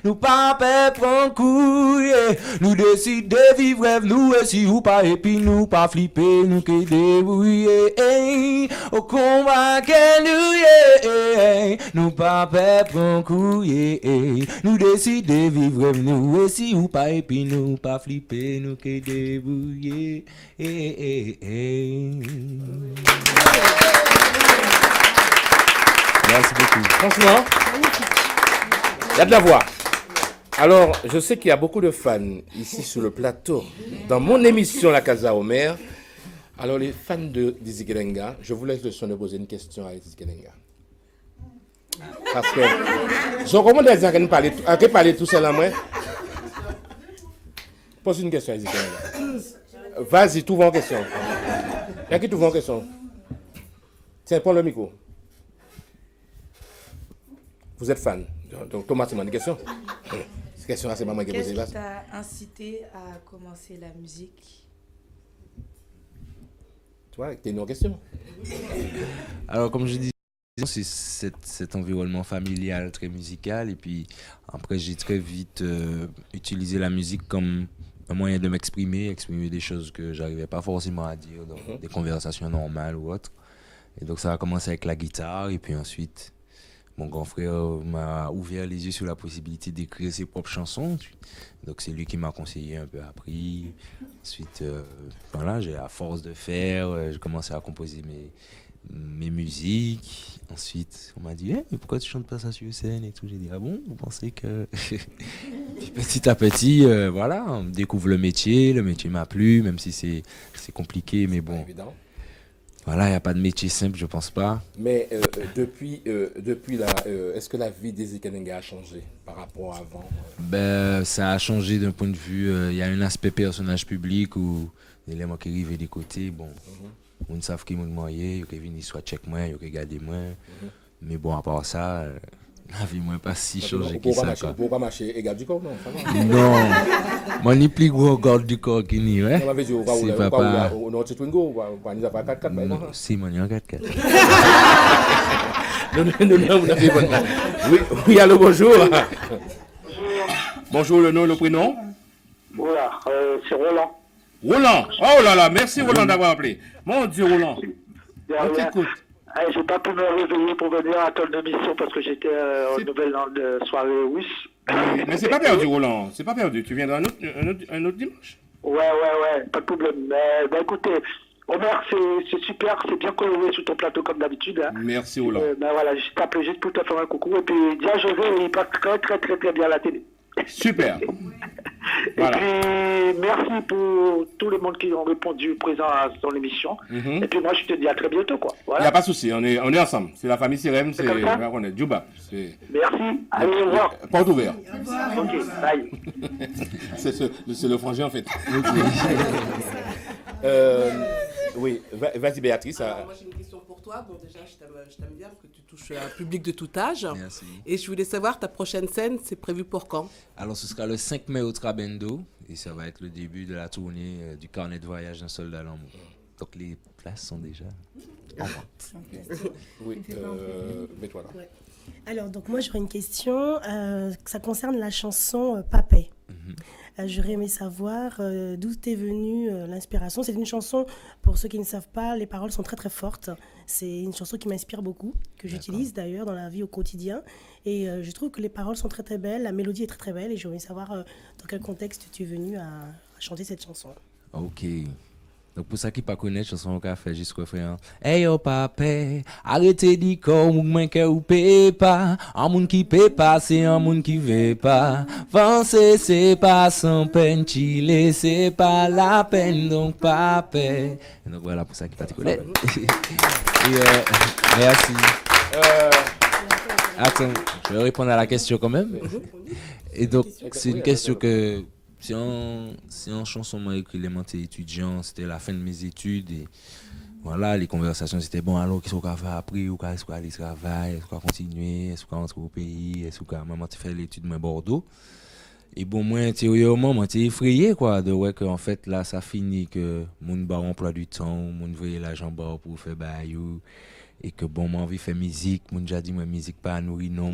nous pas peur prendre couille, nous décide de vivre rêve nous, et si ou pas, et puis nous pas flipper, nous qui débrouiller, au combat que nous pas peur prendre couille, nous décide de vivre rêve nous, et si ou pas, et puis nous pas flipper, nous qui débrouiller. Merci beaucoup. Franchement, il y a de la voix. Alors, je sais qu'il y a beaucoup de fans ici sur le plateau, dans mon émission La Casa Homer. Alors, les fans de Dizzy Kelenga, je vous laisse le soin de poser une question à Dizzy Kelenga. Parce que, je recommande à Dizzy Kelenga de parler tout seul à moi. Pose une question à Dizzy Kelenga. Vas-y, tout va en question. Il y a qui tout va en question? Tiens, prends le micro. Vous êtes fan. Donc, automatiquement, une question. Cette question, c'est pas moi qui ai posé. Qu'est-ce qui t'a incité à commencer la musique? Toi, t'es une question. Alors, comme je dis, c'est cet environnement familial très musical. Et puis, après, j'ai très vite utilisé la musique comme un moyen de exprimer des choses que j'arrivais pas forcément à dire dans des conversations normales ou autres. Et donc, ça a commencé avec la guitare. Et puis ensuite, mon grand frère m'a ouvert les yeux sur la possibilité d'écrire ses propres chansons. Donc, c'est lui qui m'a conseillé, un peu appris. Ensuite, voilà, à force de faire, j'ai commencé à composer mes musiques. Ensuite, on m'a dit mais pourquoi tu chantes pas ça sur scène et tout. J'ai dit ah bon, vous pensez que puis petit à petit voilà, on découvre le métier m'a plu, même si c'est compliqué, mais bon, voilà, il n'y a pas de métier simple, je pense pas. Mais depuis là, est-ce que la vie des Dizzy Kelenga a changé par rapport à avant? Ça a changé d'un point de vue, il y a un aspect personnage public où les éléments qui arrivent des côtés, bon, on ne savent qui m'ont demandé, ils viennent soit check moi, ils regardent moi, mais bon, à part ça, la vie moi pas si changée que ça. Pour pas marcher égal du corps, non, ça va. Non, moi ni plus gros garde du corps qui ni, ouais. C'est papa. Non, c'est Twingo, on n'y a pas 4x4. Non, si, moi, il y a un 4x4. Non, vous n'avez pas. Oui, allô, bonjour. Bonjour, le nom, le prénom? Voilà, c'est Roland. Roland, oh là là, merci Roland d'avoir appelé. Mon Dieu, Roland. On t'écoute. J'ai pas pu me réveiller pour venir à ton émission parce que j'étais en nouvelle soirée russe. Oui, mais c'est pas perdu, Roland, c'est pas perdu. Tu viendras un autre dimanche? Ouais, pas de problème. Mais bah, écoutez, Omer, c'est super, c'est bien coloré sur ton plateau comme d'habitude. Hein. Merci, Roland. Voilà, je t'appelle juste pour te faire un coucou. Et puis, dis à José, il passe très bien à la télé. Super. Voilà. Et puis, merci pour tout le monde qui ont répondu présent à ton émission. Et puis, moi, je te dis à très bientôt, quoi. Voilà. Il n'y a pas de souci, on est ensemble. C'est la famille Sirem, on est Djouba. Merci, allez, au revoir. Porte ouverte. Ok, bye. C'est le frangin, en fait. Oui, vas-y Béatrice. Moi j'ai une question pour toi. Bon déjà je t'aime bien parce que tu touches un public de tout âge. Merci. Et je voulais savoir ta prochaine scène, c'est prévu pour quand? Alors ce sera le 5 mai au Trabendo et ça va être le début de la tournée du carnet de voyage d'un soldat l'amour. Donc les places sont déjà en vente. Oui, mets-toi là. Ouais. Alors donc moi j'aurais une question, ça concerne la chanson Papay. J'aurais aimé savoir d'où t'est venue l'inspiration. C'est une chanson, pour ceux qui ne savent pas, les paroles sont très très fortes. C'est une chanson qui m'inspire beaucoup, que j'utilise d'ailleurs dans la vie au quotidien. Et je trouve que les paroles sont très très belles, la mélodie est très très belle. Et j'aurais aimé savoir dans quel contexte tu es venu à chanter cette chanson. Ok. Donc pour ça qui pas connaître chanson qu'on a fait jusqu'au refrain. Hey yo papa, arrêtez di comme moi que ou paye pas. Un monde qui paye pas, c'est un monde qui veut pas. Avancer c'est pas sans peine, chiller c'est pas la peine, donc pas paix. Donc voilà pour ça qui pas te connaître. Merci. Attends, je vais répondre à la question quand même. Et donc c'est une question que c'est en chanson moi écrit les montés étudiants, c'était la fin de mes études et voilà, les conversations c'était bon alors qu'est-ce qu'on va après ou qu'est-ce qu'on va aller travailler, est-ce qu'on va continuer, est-ce qu'on va rentrer au pays, est-ce qu'on va faire l'étude moi Bordeaux. Et bon moi intérieurement moi j'étais effrayé quoi de ouais que en fait là ça finit que mon bar emploi du temps, mon voyait l'argent bar pour faire bayou et que bon moi envie faire musique, mon déjà dit moi musique pas nourrir non.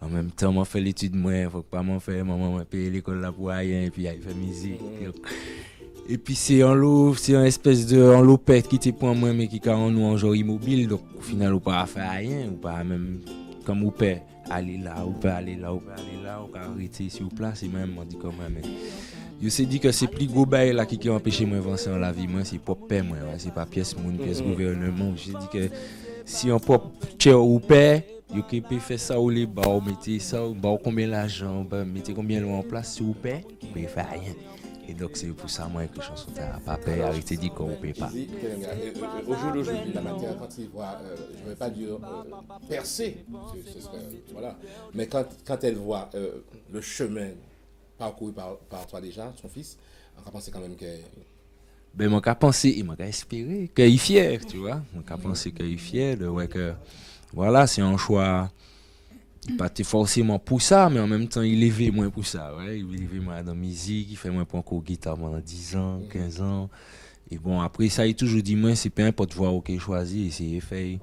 En même temps, moi fais l'étude moi, faut pas m'en faire maman payer l'école là pour rien et puis il fait musique. Et puis c'est un espèce de enlopette qui te prend moi mais qui quand nous en genre immobile donc au final on pas faire rien ou pas même comme on peut aller là ou peut aller là ou peut aller là ou arrêter sur place et même on dit comme même je sais dit que c'est plus gros bail là qui empêcher moi avancer dans la vie moi c'est pas paix moi c'est pas pièce monde pièce gouvernement j'ai dit que si on pas cher ou paix vous pouvez faire ça ou les bas, mettez ça, combien d'argent, mettez combien de en place, si vous payez, vous ne pouvez faire rien. Et donc c'est pour ça moi que les chansons n'ont pas payé, arrêtez de dire qu'on ne paye pas. Au jour d'aujourd'hui, la matière, quand il voit, je ne vais pas dire percer, voilà, mais quand elle voit le chemin parcouru par toi déjà, son fils, on va penser quand même que... Ben, mon cas pensé, il m'a espéré qu'il est fier, tu vois. Mon cas pensé qu'il est fier de ouais que... Voilà, c'est un choix. Il pas forcément pour ça, mais en même temps, il élevait moins pour ça. Ouais? Il élevait moins dans la musique, il fait moins pour encore guitare pendant 10 ans, 15 ans. Et bon, après ça, il toujours dit, moi, c'est peu importe voir auquel choisir, essayer de faire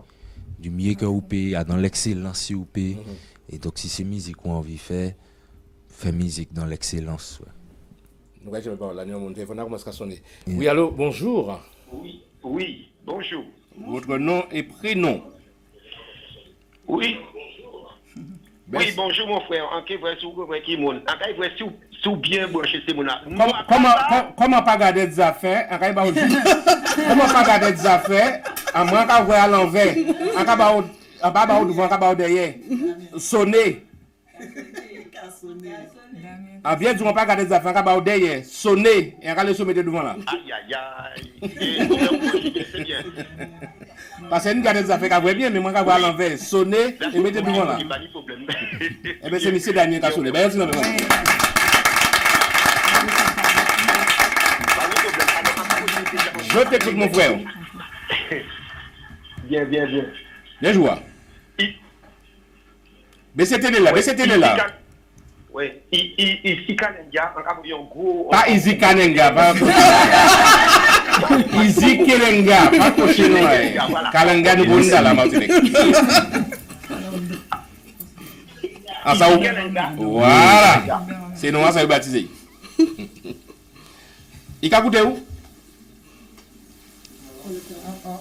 du mieux que vous payez, dans l'excellence si vous payez. Et donc, si c'est musique qu'on a envie de faire musique dans l'excellence. Ouais. Ouais, je vais parler, mon téléphone a commencé à sonner. Oui, allô, bonjour. Oui, bonjour. Votre nom et prénom? Oui. Oui, bonjour mon frère. En qui vrai sous qui mon. En qui vrai sous bien branché c'est mon. Comment pas garder des affaires? En qui comment pas garder des affaires? En moins qu'à voir à l'envers. En pas devant qu'à derrière. Sonner. Ah bien tu pas garder des affaires qu'à derrière. Sonner et en le sommet devant là. Aïe aïe. C'est bien. Parce que nous gardons des affaires qui vont bien, mais moi, je vais à l'envers, sonner et mettre devant là. Eh bien, c'est M. Daniel qui a sonné. Je t'écoute, mon frère. Bien. Bien joué. Baissez télé là. Oui, Easy Kanenga, un gros. Pas Easy Kanenga, pas. Easy Kelenga, pas Cochino. Kalenga de Bunda, la Martinique. Ah, ça voilà. C'est nous, ça est baptisé. Il a coûté où?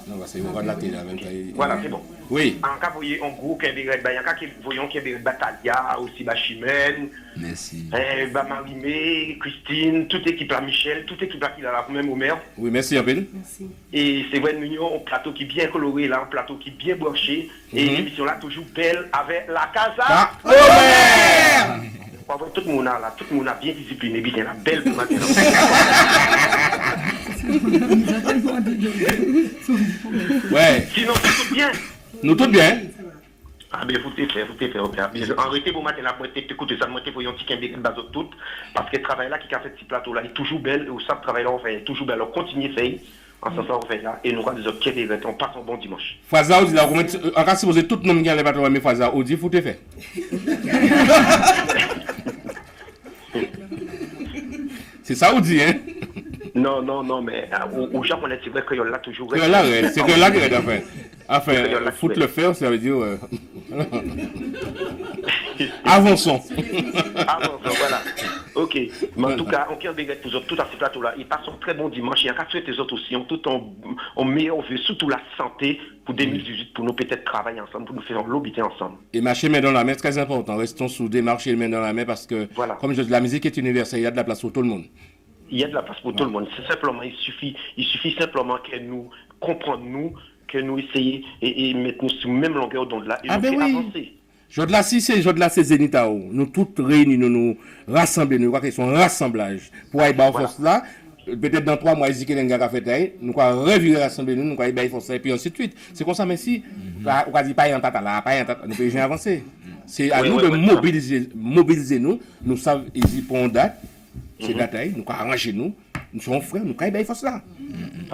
Non, c'est on va la télé en même temps. Voilà, c'est bon. Oui. En cas, vous voyez un gros qui est il y a qui voyons qui est Batalia, aussi Chimène. Merci. Marimé, Christine, toute équipe là, Michel, toute équipe là qui est là, même au maire. Oui, merci un peu. Et c'est vrai, nous avons un plateau qui est bien coloré, là, un plateau qui est bien branché. Et l'émission là, toujours belle avec la casa. Tout le monde là, tout le monde a bien discipliné, bien la belle pour maintenant. Ouais. Sinon, c'est tout bien. Nous tout bien. Ah ben faut te faire. Arrêtez pour matin là pour écouter ça, moi pour un petit kembe bazot tout parce que travail là qui a fait ce plateau là, il est toujours belle et ça travail là on fait toujours belle. Alors continuez faire en ce sens on fait là et nous aura des autres qui on passe un bon dimanche. Faza dit là on va supposer tout nom qui a les bateaux mais Faza on dit faut te faire. C'est ça on dit hein. Non, mais au Japon, c'est vrai qu'il y a là toujours. C'est que là qu'il y a d'affaires. Enfin, foutre le fer, ça veut dire. Avançons. Voilà. Ok. Mais en tout cas, on tient des gars pour tout à ce plateau-là. Ils passent un très bon dimanche. Il y a qu'à souhaiter les autres aussi. Tout en meilleur vœu, surtout la santé pour 2018, pour nous peut-être travailler ensemble, pour nous faire l'obiter ensemble. Et marcher main dans la main, très important. Restons soudés, marcher main dans la main parce que, comme je dis, la musique est universelle. Il y a de la place pour tout le monde. Il y a de la place pour tout le monde. C'est simplement, il suffit simplement que nous comprenions, que nous essayions et mettre nous sur la même longueur d'onde là et nous faire avancer. Jour-là, si c'est jour-là, c'est Zénitao. Nous toutes réunis, nous rassembler, nous crois que c'est un rassemblage. Pour aller en force là, peut-être dans 3 mois, ils disent qu'il y a un fait, nous crois revirer rassembler nous crois aller force et puis ainsi de suite. C'est comme ça, mais si, on va dire pas un tata là, pas un tata, nous pouvons avancer. C'est à nous de mobiliser nous savons, ils pour une date, c'est date, nous crois arranger nous sommes frères, nous crois aller force là.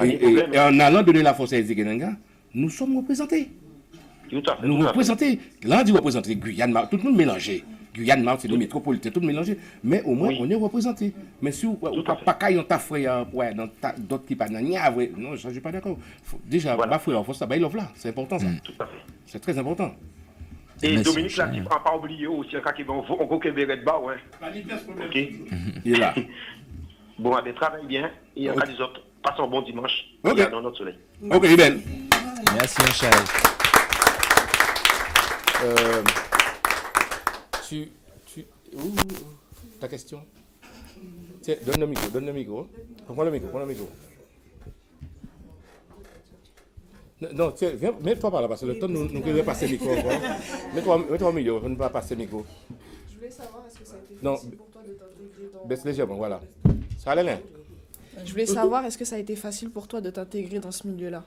Et en allant donner la force à Ezikenanga, nous sommes représentés. Nous représenter, là on dit représenter Guyane, tout le monde mélangé. Guyane, c'est des métropolitains, tout mélangé. Mais au moins, on est représenté. Mais si vous n'avez pas qu'à ta frère, dans d'autres qui pas non, je ne suis pas d'accord. Déjà, ma frère, il faut ça, c'est important ça. Tout à fait. C'est très important. Et Dominique, là, il ne faut pas oublier aussi, quand il va au Québec de bas, ouais. Ok. Il est là. Bon, allez, travaille bien. Et il y aura des autres. Passons un bon dimanche. Ok. Dans notre soleil. Ok, Ibel. Merci, Michel. Ta question? Tiens, donne le micro. Prends le micro. Non, tiens, viens, mets-toi par là, parce que le temps nous devons passer le micro encore. Mets-toi au milieu, on ne va pas passer le micro. Je voulais savoir, est-ce que ça a été Non, facile pour toi de t'intégrer dans... baisse légèrement, voilà. Ça allait là? Je voulais savoir, est-ce que ça a été facile pour toi de t'intégrer dans ce milieu-là?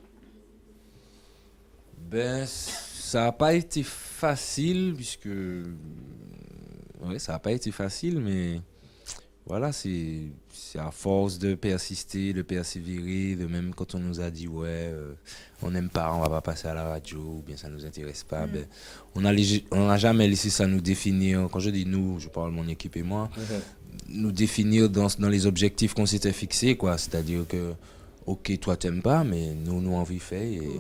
Ben, ça n'a pas été facile, puisque... Oui, ça n'a pas été facile, mais... Voilà, c'est à force de persister, de persévérer, de même quand on nous a dit, ouais, on n'aime pas, on va pas passer à la radio, ou bien ça nous intéresse pas, ben, on n'a jamais laissé ça nous définir. Quand je dis nous, je parle de mon équipe et moi, nous définir dans les objectifs qu'on s'était fixés, quoi. C'est-à-dire que, ok, toi t'aimes pas, mais nous envie fait, et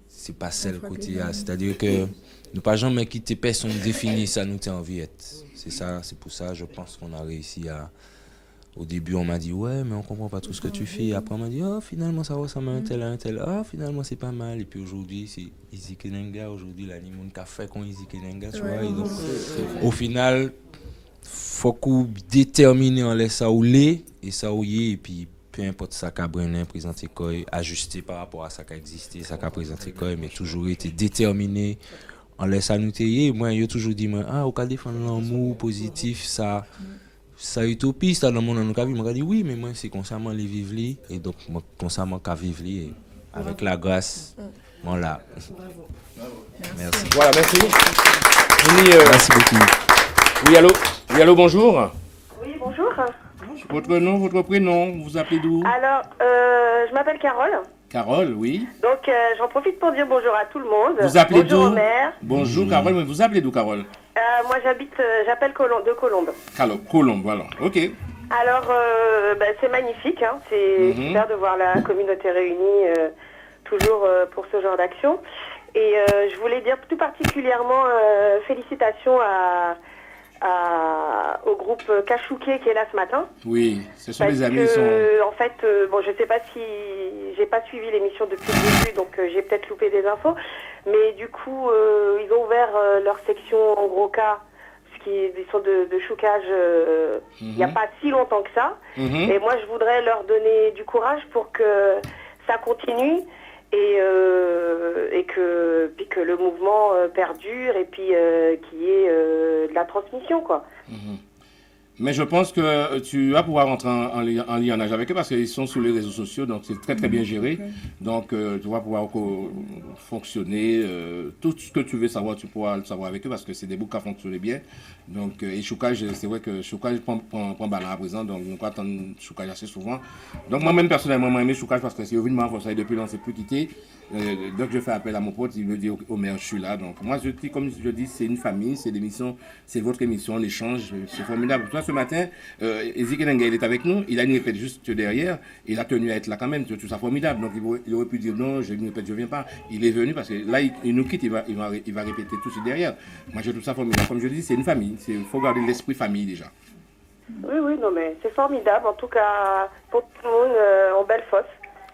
c'est pas celle côté. C'est-à-dire que nous pas jamais quitter personne définir ça nous t'as envie d'être. C'est ça, c'est pour ça, je pense qu'on a réussi à... Au début, on m'a dit, ouais, mais on comprend pas tout ce que tu fais. Après, on m'a dit, oh, finalement, ça ressemble à un tel. Oh, finalement, c'est pas mal. Et puis aujourd'hui, c'est Ezikenanga. Aujourd'hui, là, il y a un café qu'on Ezikenanga, tu vois. Et donc, au final, faut qu'on détermine en laisse ça ou les, et ça ou y, et puis peu importe ça qu'a Brenin présenté quoi, ajusté par rapport à ça qui a existé, ça qu'a présenté quoi, mais toujours été déterminé. On laisse à nous tailler. Moi, j'ai toujours dit, au cas défendre l'amour positif, ça utopiste dans le monde, on a dit oui, mais moi, c'est constamment les vivre, et donc, moi, constamment qu'à vivre, et avec la grâce, voilà. Merci. Voilà, merci. Merci beaucoup. Oui, allô, bonjour. Oui, bonjour. Votre nom, votre prénom, vous vous appelez d'où? Alors, je m'appelle Carole. Carole, oui. Donc, j'en profite pour dire bonjour à tout le monde. Vous appelez d'où? Bonjour au maire. Bonjour Carole, mais vous appelez d'où Carole? Moi, j'appelle de Colombes. Colombe, voilà. Ok. Alors, c'est magnifique. Hein. C'est super de voir la communauté réunie toujours pour ce genre d'action. Et je voulais dire tout particulièrement félicitations au groupe Kachouké qui est là ce matin. Oui, ce sont les amis. En fait, je sais pas si j'ai pas suivi l'émission depuis le début, donc j'ai peut-être loupé des infos. Mais du coup, ils ont ouvert leur section en gros cas, ils sont de choucage il n'y a pas si longtemps que ça. Et moi, je voudrais leur donner du courage pour que ça continue et que le mouvement perdure et puis qu'il y ait de la transmission, quoi. Mais je pense que tu vas pouvoir rentrer en liaison avec eux parce qu'ils sont sur les réseaux sociaux, donc c'est très très bien géré. Donc tu vas pouvoir fonctionner. Tout ce que tu veux savoir, tu pourras le savoir avec eux parce que c'est des bouts qui fonctionnent bien. Donc, et Choukage, c'est vrai que Choukage prend ballon à présent, donc on peut attendre Choukage assez souvent. Donc moi-même personnellement, j'ai aimé Choukage parce que c'est venu m'avancer depuis là, on ne s'est plus quitté. Donc je fais appel à mon pote, il me dit au maire, je suis là. Donc moi je dis, comme je dis, c'est une famille, c'est l'émission, c'est votre émission, l'échange, c'est formidable. Toi ce matin, Ezikenanga il est avec nous, il a une répète juste derrière, il a tenu à être là quand même, tout ça formidable. Donc il aurait pu dire non, je ne répète, je ne viens pas. Il est venu parce que là il nous quitte, il va répéter tout ça derrière. Moi je trouve ça formidable. Comme je dis, c'est une famille, il faut garder l'esprit famille déjà. Oui, non mais c'est formidable, en tout cas pour tout le monde, en belle fosse.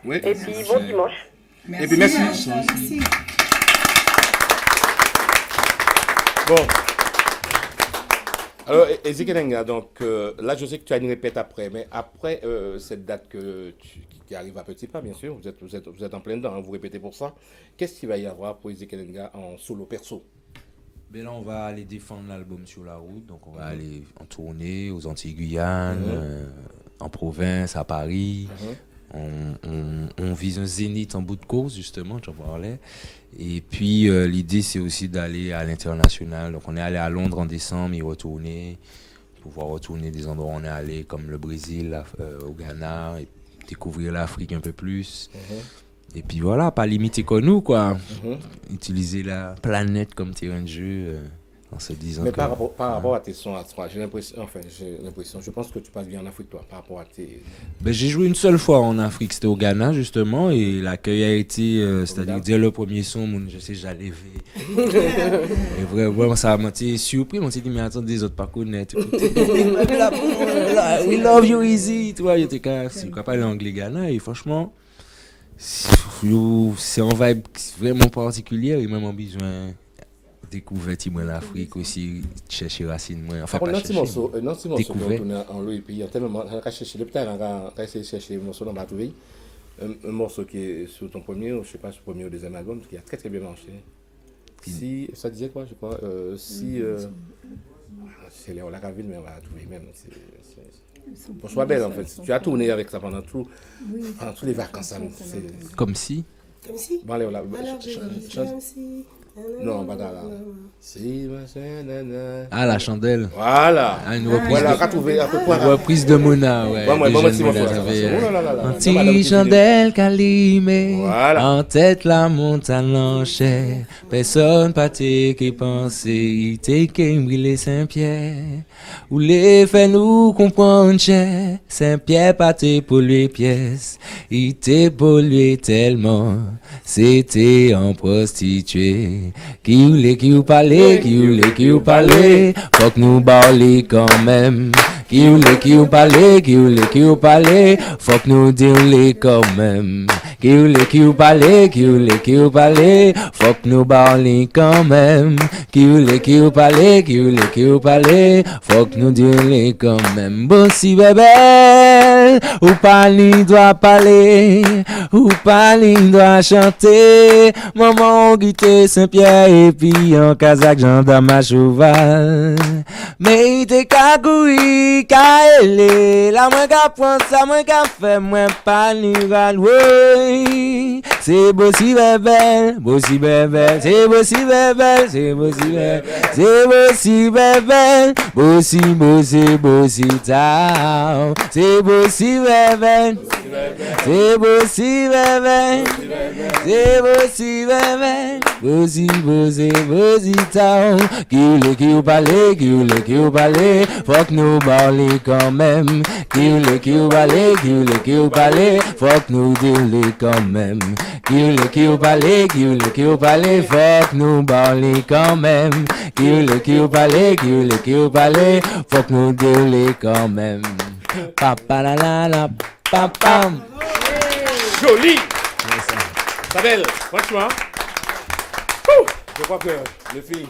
Oui. Et puis bon dimanche. Merci. Et puis merci. Bon. Alors, Ezekiel, donc là, je sais que tu as une répète après, mais après cette date qui arrive à petits pas, bien sûr, vous êtes en plein dedans, hein, vous répétez pour ça. Qu'est-ce qu'il va y avoir pour Ezekiel en solo perso? Ben là, on va aller défendre l'album sur la route, donc on va aller en tournée aux Antilles-Guyane, en province, à Paris. On vise un zénith en bout de course, justement, j'en parlais. Et puis, l'idée, c'est aussi d'aller à l'international. Donc, on est allé à Londres en décembre, y retourner, pouvoir retourner des endroits où on est allé, comme le Brésil, au Ghana, et découvrir l'Afrique un peu plus. Et puis voilà, pas limiter comme nous, quoi. Utiliser la planète comme terrain de jeu, en se disant. Mais par rapport à tes sons à toi, j'ai l'impression, je pense que tu passes bien en Afrique, toi, par rapport à tes. Ben, j'ai joué une seule fois en Afrique, c'était au Ghana, justement, et l'accueil a été, c'est-à-dire, dès le premier son, je sais, j'allais et vraiment, ça m'a été surpris, on s'est dit, mais attends, des autres pas connaître. We love you easy, tu vois, j'étais quand même parler anglais Ghana, et franchement, c'est un vibe vraiment particulier, et même en besoin découvrir l'Afrique aussi, chercher racines, enfin pas chercher, découvrir. En l'eau et puis tellement, on a cherché le temps, on a essayé de chercher un morceau dans ma trouvé, un morceau qui est sur ton premier, je sais pas, sur le premier ou deuxième album, qui a très très bien marché. Si, ça disait quoi, je crois, c'est Léo Lacaville, mais on va la trouver même. Pour soi belle en fait. Tu as tourné avec ça pendant tous les vacances. Comme si. Bon, allez, là. Non, pas là. Ah, la chandelle. Voilà. Une reprise de Mona, ouais. Anti-chandelle calimée. En tête la montagne l'enchère. Personne pas qui pensait. Il t'est qui brûler Saint-Pierre. Ou les fait nous comprendre, cher. Saint-Pierre pas t'es pollué pièces. Il t'est pollué tellement. C'était un prostitué. Qui ou parler, qui ou parler. Faut que nous parler quand même. Qui ou parler, qui ou parler. Faut que nous dire quand même. Qui ou parler, qui ou parler. Faut que nous parler quand même. Qui ou parler, qui ou parler. Faut que nous dire quand même. Bon si bébé, ou parler doit parler, ou parler doit chanter. Maman guité Saint-Pierre et puis en Kazakh gendarme à cheval. Mais il te kagoui, kaele, la moins qu'à prendre ça, moins qu'à faire, moins pas ni oui. C'est beau si bébé, beau si bébé, c'est beau si bébé, c'est beau si bébé, c'est beau si bébé, beau si tao, c'est beau si bébé, c'est beau si bébé, c'est beau si bébé, beau si tao, qui ou parler, qui ou parler, faut que nous parler quand même, qui ou parler, qui ou parler, faut que nous dire quand même. Qui ou parler, qui ou parler, faut que nous parler quand même. Qui ou parler, qui ou parler, faut que nous dire quand même. Papa la la la, papa. Joli. Ça belle, franchement. Je crois que les filles.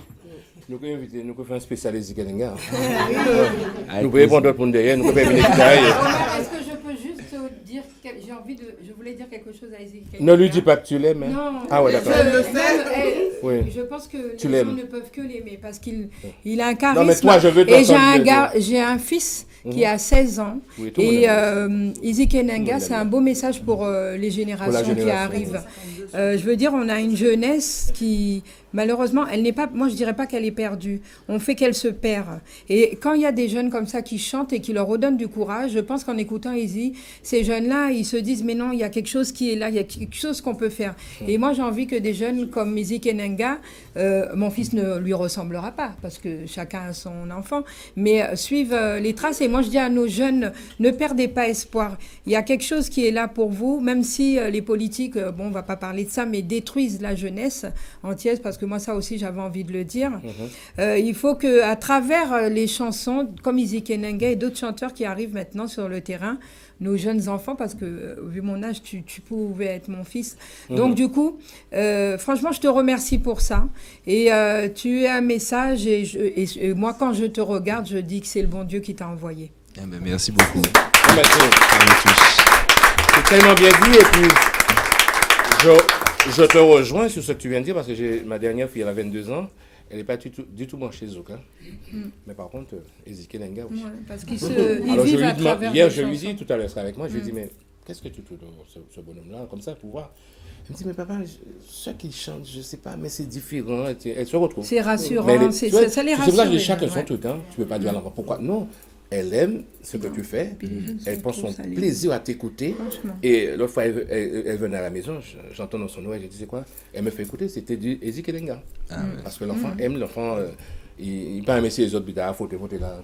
Nous pouvons inviter, nous pouvons faire un spécial Ezekiel Nga. Nous pouvons prendre d'autres pour derrière, nous pouvons venir derrière. Est-ce que je peux juste dire, je voulais dire quelque chose à Ezekiel. Ne lui dis pas que tu l'aimes. Hein? Non. Ah ouais, d'accord. Oui. Je pense que tu les gens ne peuvent que l'aimer parce qu'il a un charisme. Non mais toi, je veux et j'ai un fils qui a 16 ans. Oui, et Ezekiel Nga, c'est un beau message pour les générations qui arrivent. Je veux dire, on a une jeunesse qui, malheureusement, elle n'est pas, moi je dirais pas qu'elle est perdue. On fait qu'elle se perd. Et quand il y a des jeunes comme ça qui chantent et qui leur redonnent du courage, je pense qu'en écoutant Easy, ces jeunes-là, ils se disent, mais non, il y a quelque chose qui est là, il y a quelque chose qu'on peut faire. Et moi, j'ai envie que des jeunes comme Ezekiel Nga, mon fils ne lui ressemblera pas, parce que chacun a son enfant, mais suivent les traces. Et moi, je dis à nos jeunes, ne perdez pas espoir. Il y a quelque chose qui est là pour vous, même si les politiques, bon, on va pas parler de ça, mais détruisent la jeunesse entière, parce que que moi, ça aussi, j'avais envie de le dire. Il faut qu'à travers les chansons, comme Izzy Kenenga et d'autres chanteurs qui arrivent maintenant sur le terrain, nos jeunes enfants, parce que vu mon âge, tu pouvais être mon fils. Donc, du coup, franchement, je te remercie pour ça. Et tu es un message, et moi, quand je te regarde, je dis que c'est le bon Dieu qui t'a envoyé. Eh ben, merci beaucoup. C'est tellement bien dit, et puis je te rejoins sur ce que tu viens de dire, parce que ma dernière fille, elle a 22 ans. Elle n'est pas du tout branchée Zouk. Mais par contre, Izzy Kenenga aussi. Ouais, parce qu'ils Alors, vivent à travers hier, les je lui chansons. dis, tout à l'heure, elle sera avec moi, je lui dis, mais qu'est-ce que tu trouves de ce bonhomme-là, comme ça, pour voir. Elle me dit, mais papa, ceux qui chantent, je ne sais pas, mais c'est différent. Elle se retrouve. C'est rassurant, ça les c'est rassure. rassurant. C'est pour ça que j'ai chacun son truc. Tu ne peux pas dire à l'enfant, pourquoi? Non. Elle aime ce que tu fais, elle prend son plaisir à t'écouter. Et l'autre fois, elle venait à la maison, j'entends dans son oreille, je dis, c'est quoi? Elle me fait écouter, c'était du Izzy Kenenga. Parce que l'enfant aime, l'enfant, il peut aimer les autres, puis il faut là.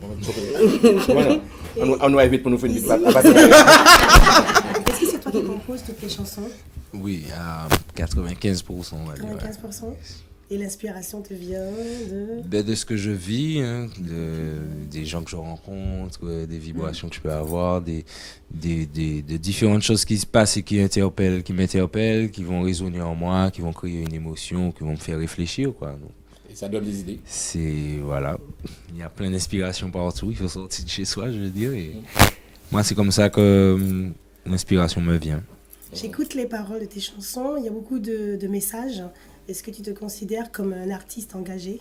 Voilà. On va vite pour nous faire une petite Est-ce que c'est toi qui composes toutes les chansons? Oui, à 95%. On va dire, 95%. Et l'inspiration te vient de... De ce que je vis, hein, des gens que je rencontre, des vibrations que je peux avoir, de différentes choses qui se passent et qui m'interpellent, qui vont résonner en moi, qui vont créer une émotion, qui vont me faire réfléchir, quoi. Donc, et ça donne des idées. Voilà, il y a plein d'inspirations partout, il faut sortir de chez soi, je veux dire. Et moi, c'est comme ça que l'inspiration me vient. J'écoute les paroles de tes chansons, il y a beaucoup de messages. Est-ce que tu te considères comme un artiste engagé?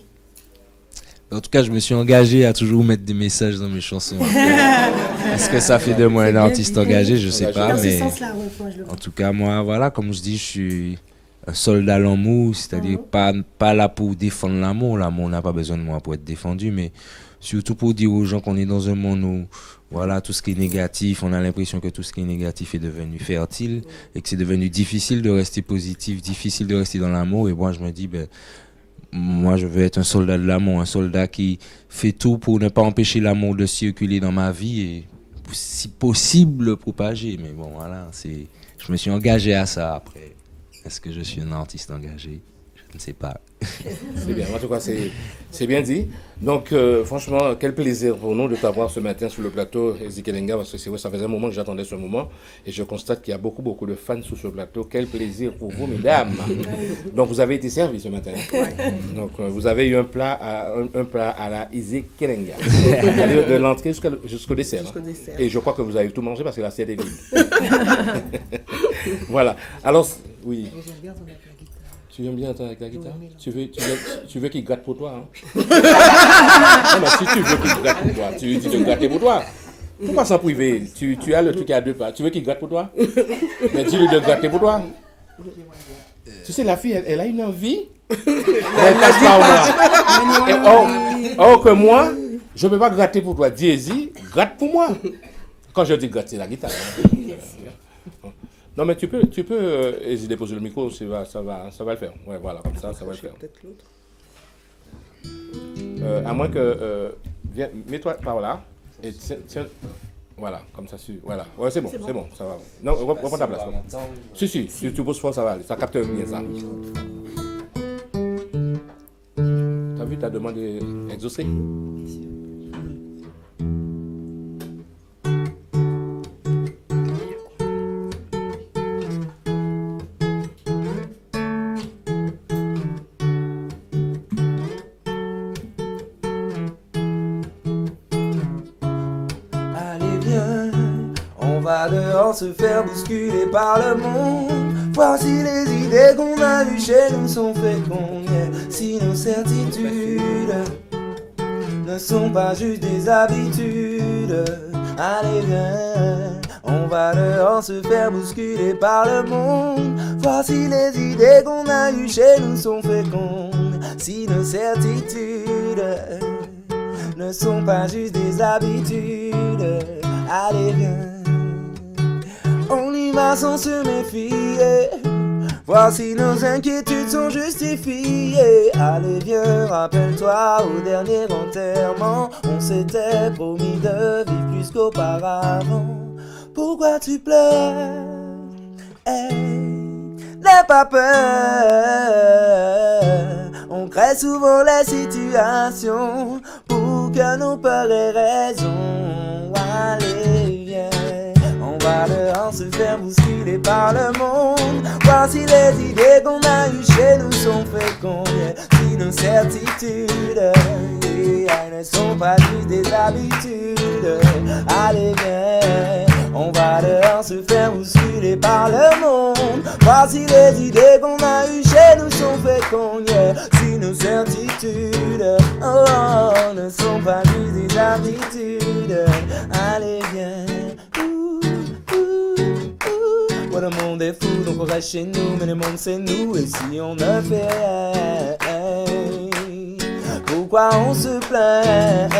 En tout cas, je me suis engagé à toujours mettre des messages dans mes chansons. Est-ce que ça fait de moi un artiste engagé? Je ne sais pas. Dans Mais ce sens-là, oui, moi je le vois. en tout cas, moi, voilà, comme je dis, je suis un soldat l'amour, c'est-à-dire pas là pour défendre l'amour. L'amour n'a pas besoin de moi pour être défendu, mais surtout pour dire aux gens qu'on est dans un monde où voilà, tout ce qui est négatif, on a l'impression que tout ce qui est négatif est devenu fertile et que c'est devenu difficile de rester positif, difficile de rester dans l'amour. Et moi, je me dis, moi, je veux être un soldat de l'amour, un soldat qui fait tout pour ne pas empêcher l'amour de circuler dans ma vie et, si possible, le propager. Mais bon, voilà, je me suis engagé à ça après. Est-ce que je suis un artiste engagé? Je ne sais pas. C'est bien, en tout cas, c'est bien dit. Donc, franchement, quel plaisir pour nous de t'avoir ce matin sur le plateau, Izzy Kenenga, parce que c'est vrai, ça faisait un moment que j'attendais ce moment, et je constate qu'il y a beaucoup de fans sur ce plateau. Quel plaisir pour vous, mesdames. Donc, vous avez été servis ce matin. Donc, vous avez eu un plat à la Izzy Kenenga. De l'entrée jusqu'au dessert. Et je crois que vous avez tout mangé parce que l'assiette est vide. Voilà. Alors, oui. Tu aimes bien entendre avec la guitare? Tu veux qu'il gratte pour toi, hein? Non, mais si tu veux qu'il gratte pour toi, tu lui dis de gratter pour toi. Pourquoi s'en priver? Tu as le truc à deux pas. Tu veux qu'il gratte pour toi? Mais dis-lui de gratter pour toi. Tu sais, la fille, elle a une envie. Elle passe par moi. Or que moi, je ne peux pas gratter pour toi. Dis-y, gratte pour moi. Quand je dis gratter la guitare. Non, mais tu peux hésiter, poser le micro, ça va le faire. Ouais, voilà, comme ça va le faire. Peut-être l'autre. À moins que... viens, mets-toi par là. Et tiens, voilà, comme ça. Voilà. Ouais, c'est bon, ça va. Non, reprends ta place. Si, tu poses fort, ça va aller. Ça capte bien ça. T'as vu, t'as demandé exaucé. Dehors se faire bousculer par le monde. Voir si les idées qu'on a eues chez nous sont fécondes, si nos certitudes ne sont pas juste des habitudes. Allez viens, on va dehors se faire bousculer par le monde. Voir si les idées qu'on a eues chez nous sont fécondes, si nos certitudes ne sont pas juste des habitudes. Allez viens, on y va sans se méfier, voir si nos inquiétudes sont justifiées. Allez viens, rappelle-toi au dernier enterrement, on s'était promis de vivre plus qu'auparavant. Pourquoi tu pleures? Hey, n'aie pas peur, On crée souvent les situations pour que nos peurs aient raison. Allez, viens, on va dehors se faire bousculer par le monde. Voir si les idées qu'on a eues chez nous sont fécondes. Si nos certitudes ne sont pas juste des habitudes. Allez, viens, on va dehors se faire bousculer par le monde. Voir si les idées qu'on a eues chez nous sont fécondes. Si nos certitudes ne sont pas juste des habitudes. Allez, viens. Ouais, le monde est fou, donc on reste chez nous, mais le monde c'est nous. Et si on ne fait rien, pourquoi on se plaint?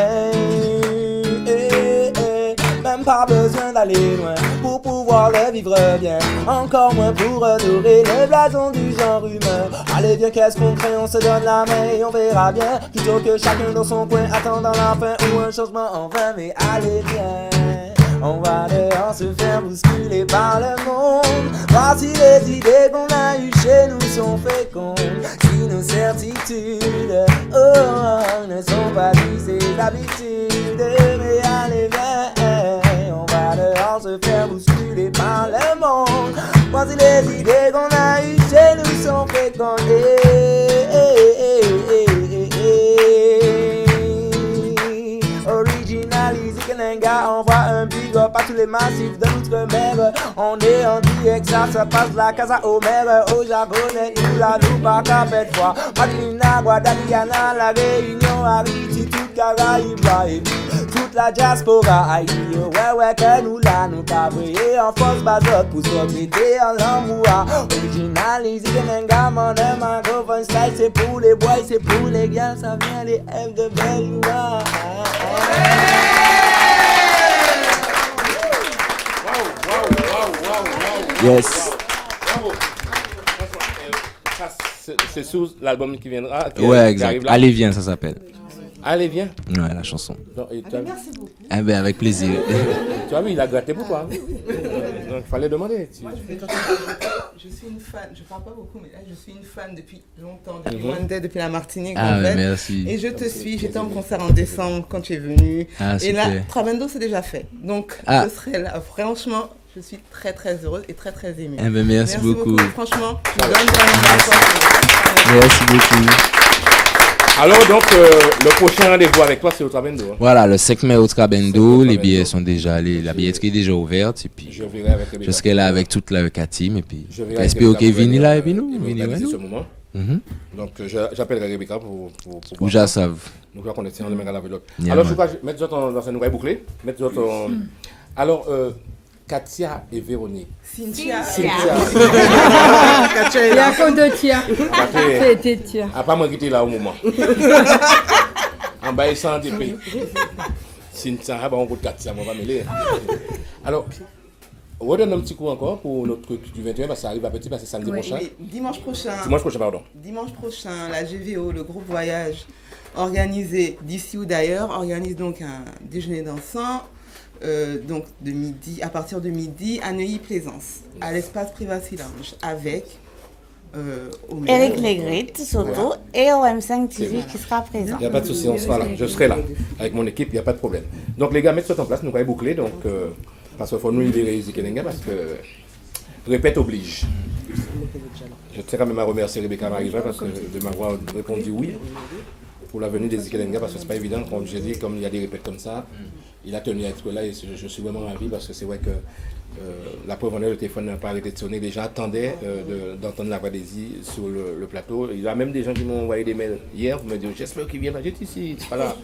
Même pas besoin d'aller loin pour pouvoir le vivre bien. Encore moins pour adorer le blason du genre humain. Allez viens, qu'est-ce qu'on crée? On se donne la main et on verra bien. Plutôt que chacun dans son coin attendant la fin ou un changement en vain. Mais allez viens, on va dehors se faire bousculer par le monde. Voir si les idées qu'on a eues chez nous sont fécondes. Si nos certitudes ne sont pas juste des habitudes. Mais allez viens, on va dehors se faire bousculer par le monde. Voir si les idées qu'on a eues chez nous sont fécondes. Envoie un big up à tous les massifs de l'outre-mer. On est en direct, ça se passe de la Casa Omer. Au Japonais, nous la nous pas qu'à faire fois. Madina, Guadalajara, la Réunion, Haïti, toute Caraïbes, et toute la diaspora. Aïe, ouais, que nous là, nous pas briller en force bazote pour s'occuper en l'amour. Original, easy, Kenenga, mon microphone style, c'est pour les boys, c'est pour les gars, ça vient les F de Belloua. Yes. C'est sous l'album qui viendra. Ouais, exact. Allez, viens, ça s'appelle. Allez, viens. Ouais, la chanson. Donc, Merci beaucoup. Eh ben, avec plaisir. Tu as vu, il a gratté pour toi. Donc, il fallait demander. Moi, je suis une fan, je parle pas beaucoup, mais là, je suis une fan depuis longtemps, depuis Monday, depuis la Martinique. Ah, en fait. merci. Et je te suis, j'étais en concert en décembre quand tu es venu. Ah, et là, super. Trabendo, c'est déjà fait. Donc, je serai là. Franchement, je suis très, très heureuse et très, très émue. Eh ben, merci beaucoup. Franchement, je donne vraiment Merci beaucoup. Alors, donc, le prochain rendez-vous avec toi, c'est au Trabendo. Hein. Voilà, le 5 mai au Trabendo, les billets sont déjà, la billetterie est déjà ouverte. Et puis, je serai là avec toute la team. Et puis, j'espère que Vini là et puis nous. Vini, ouais, ce moment. Donc, j'appellerai Rebecca pour ou já savent. Nous voulons qu'on est le même avec l'autre. Alors, je vais mettre dans une nouvelle bouclée. Alors, Katia et Véronique. Cynthia. Il y a qu'on de tia. C'était tia. À part moi qui étais là au moment. En bas, il s'en dépêche. Cynthia, on compte Katia, on va mêler. Alors, on redonne un petit coup encore pour notre truc du 21 parce que ça arrive à petit, parce que c'est samedi prochain. Dimanche prochain. Pardon. Dimanche prochain, la GVO, le groupe Voyage, organisé d'ici ou d'ailleurs, organise donc un déjeuner dansant. Donc à partir de midi à Neuilly-Plaisance, à l'espace Privacy Lounge, avec Eric Legrit, surtout, et OM5 TV qui sera présent. Il n'y a pas de souci, on sera là. Je serai là. Avec mon équipe, il n'y a pas de problème. Donc les gars, mettez ça en place, nous allons boucler. Donc, parce qu'il faut nous libérer les Ikelenga, parce que répète oblige. Je tiens quand même à remercier Rebecca Marie-Jean parce que de m'avoir répondu oui pour la venue des Ikelenga, parce que c'est pas évident, comme j'ai dit, comme il y a des répètes comme ça. Il a tenu à être là et je suis vraiment ravi parce que c'est vrai que la preuve en est, le téléphone n'a pas arrêté de sonner. Les gens attendaient d'entendre la voix d'Easy sur le plateau. Il y a même des gens qui m'ont envoyé des mails hier pour me dire j'espère qu'il vient. J'étais ici, c'est pas là.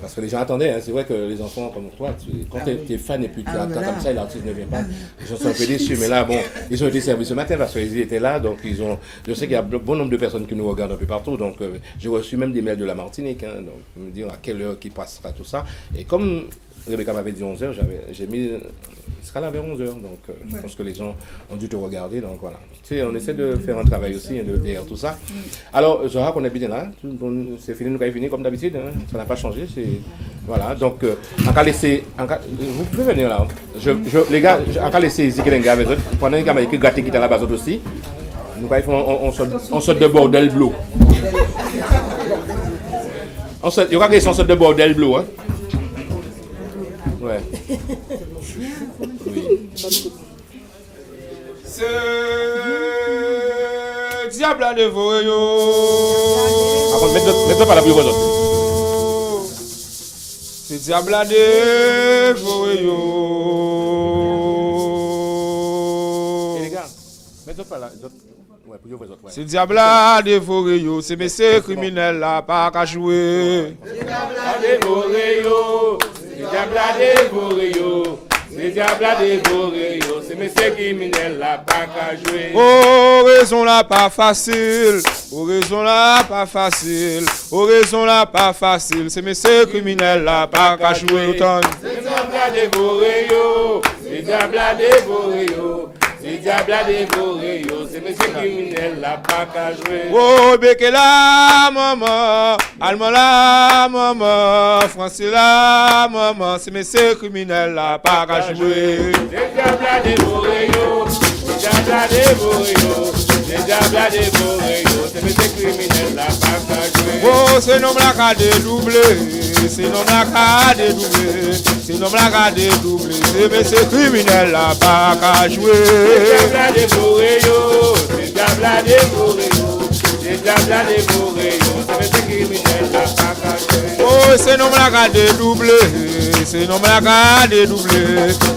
Parce que les gens attendaient. Hein. C'est vrai que les enfants comme toi, quand tu es fan et puis tu attends comme ça et l'artiste ne vient pas, les gens sont un peu déçus. Mais là, bon, ils ont été servis ce matin parce qu'ils étaient là. Donc je sais qu'il y a un bon nombre de personnes qui nous regardent un peu partout. Donc j'ai reçu même des mails de la Martinique. Hein, donc me dire à quelle heure qui passera tout ça. Et comme Rebecca m'avait dit 11h, j'ai mis. Il sera là vers 11h, donc je pense que les gens ont dû te regarder, donc voilà. Tu sais, on essaie de faire un travail aussi, de derrière tout ça. Alors, je crois qu'on est bien là, c'est fini, nous avons fini comme d'habitude, hein. Ça n'a pas changé, voilà, donc, on va laisser, vous pouvez venir là, les gars, on va laisser Zikelenga avec eux, pendant qu'il y a écrit gâté qui est à la base aussi, nous on sort de bordel bleu. Il y aura une sorte de bordel bleu, hein? Ouais. Ce diable a dévoré yo. Par contre, mettez pas la pluie aux autres. Ce diable a dévoré yo. Et les gars, mettez pas la. Ouais, pour vous autres. Ouais. Ce diable a dévoré yo. C'est messieurs criminels là, pas qu'à jouer. Ce diable a dévoré yo. Ce diable a dévoré yo. Le diable a dévoré yo, c'est monsieur criminel là, pas qu'à jouer. Oh, raison là pas facile, oh, raison là pas facile, oh, raison là pas facile, c'est monsieur criminel là, pas qu'à jouer autant. Le diable a dévoré yo, le diable a dévoré yo. Le diable a dévoré yo, c'est monsieur criminel là, pas qu'à jouer. Oh, Béké la maman, Allemand la maman, Français la maman, c'est monsieur criminel là, pas qu'à jouer. Le diable a dévoré yo, le diable a dévoré yo, le diable a dévoré yo, c'est monsieur criminel là, pas qu'à jouer. Oh, c'est nom la qu'a dédoublé, c'est nom la qu'a dédoublé, c'est nom la qu'a dédoublé, c'est monsieur criminel là, pas qu'à jouer. Le diable a dévoré yo, le diable a dévoré yo, le diable a dévoré yo, c'est monsieur criminel là, pas qu'à jouer. Oh, c'est nom la qu'a dédoublé, c'est nom la qu'a dédoublé,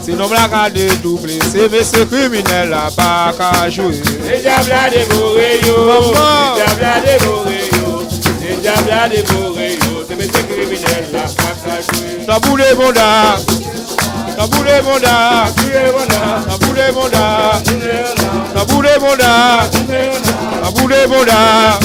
c'est nom la qu'a dédoublé, c'est monsieur criminel là, pas qu'à jouer. Le diable a dévoré yo, le diable a dévoré yo, le diable a dévoré yo, c'est monsieur criminel là, pas qu'à jouer. Tabou les bondas, tabou les bondas, tabou les bondas, tabou les bondas, tabou les bondas,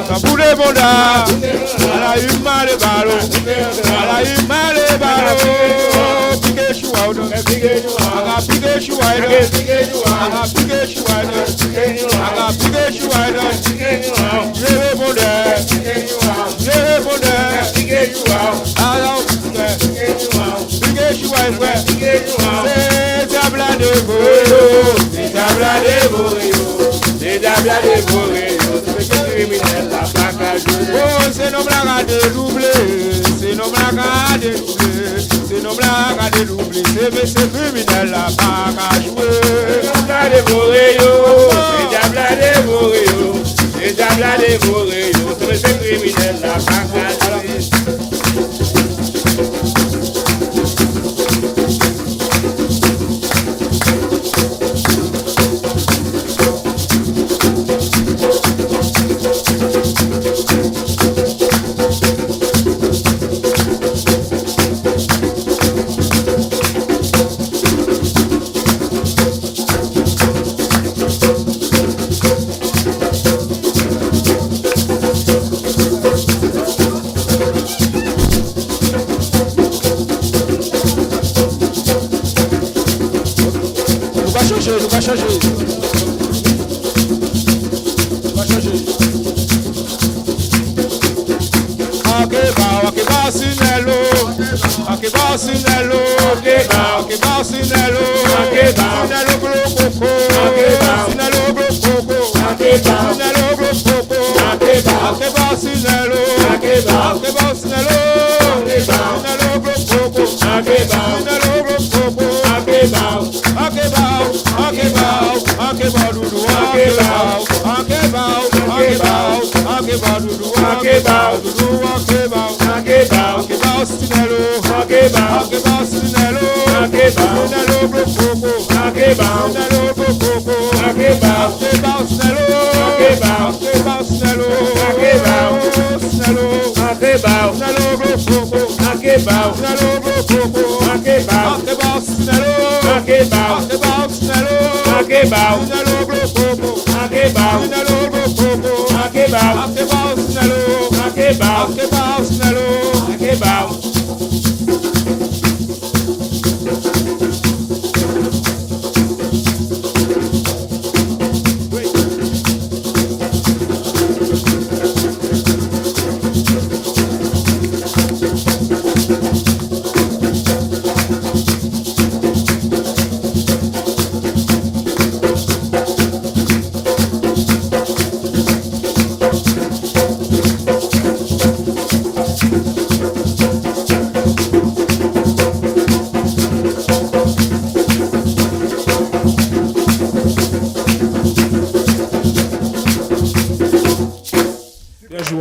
tabou les bondas, elle a eu mal les ballons, elle a eu mal les ballons, piqué chouaïd, elle a piqué chouaïd, elle a piqué chouaïd, elle a piqué chouaïd, je répondais, alors c'est diable à dévorer yo, c'est diable à dévorer yo, c'est diable à dévorer yo, c'est monsieur criminel là, pas qu'à jouer. Oh, c'est nom la qu'a dédoublé, c'est nom la qu'a dédoublé, c'est nom la qu'a dédoublé, c'est monsieur criminel là, pas qu'à jouer. C'est diable à dévorer yo, c'est diable à dévorer yo, c'est diable à dévorer yo, c'est monsieur criminel là, pas qu'à jouer.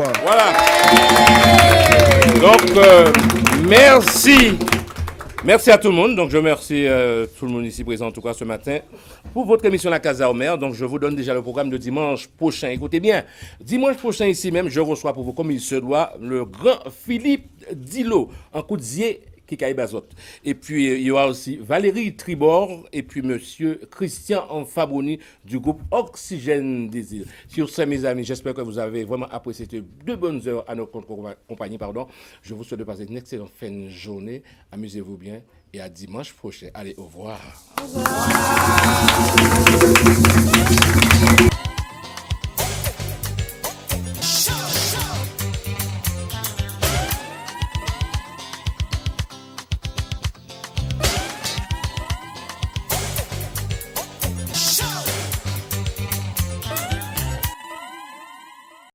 revoir. Voilà. Donc, merci. Merci à tout le monde. Donc, je remercie tout le monde ici présent, en tout cas ce matin, pour votre émission La Casa Omer. Donc, je vous donne déjà le programme de dimanche prochain. Écoutez bien, dimanche prochain, ici même, je reçois pour vous, comme il se doit, le grand Philippe Dilo, en Coudier, Kikaï Bazot. Et puis, il y aura aussi Valérie Tribord et puis monsieur Christian Fabroni du groupe Oxygène des Îles. Sur ce, mes amis, j'espère que vous avez vraiment apprécié ces 2 bonnes heures à notre compagnie. Je vous souhaite de passer une excellente fin de journée. Amusez-vous bien et à dimanche prochain. Allez, au revoir. Au revoir.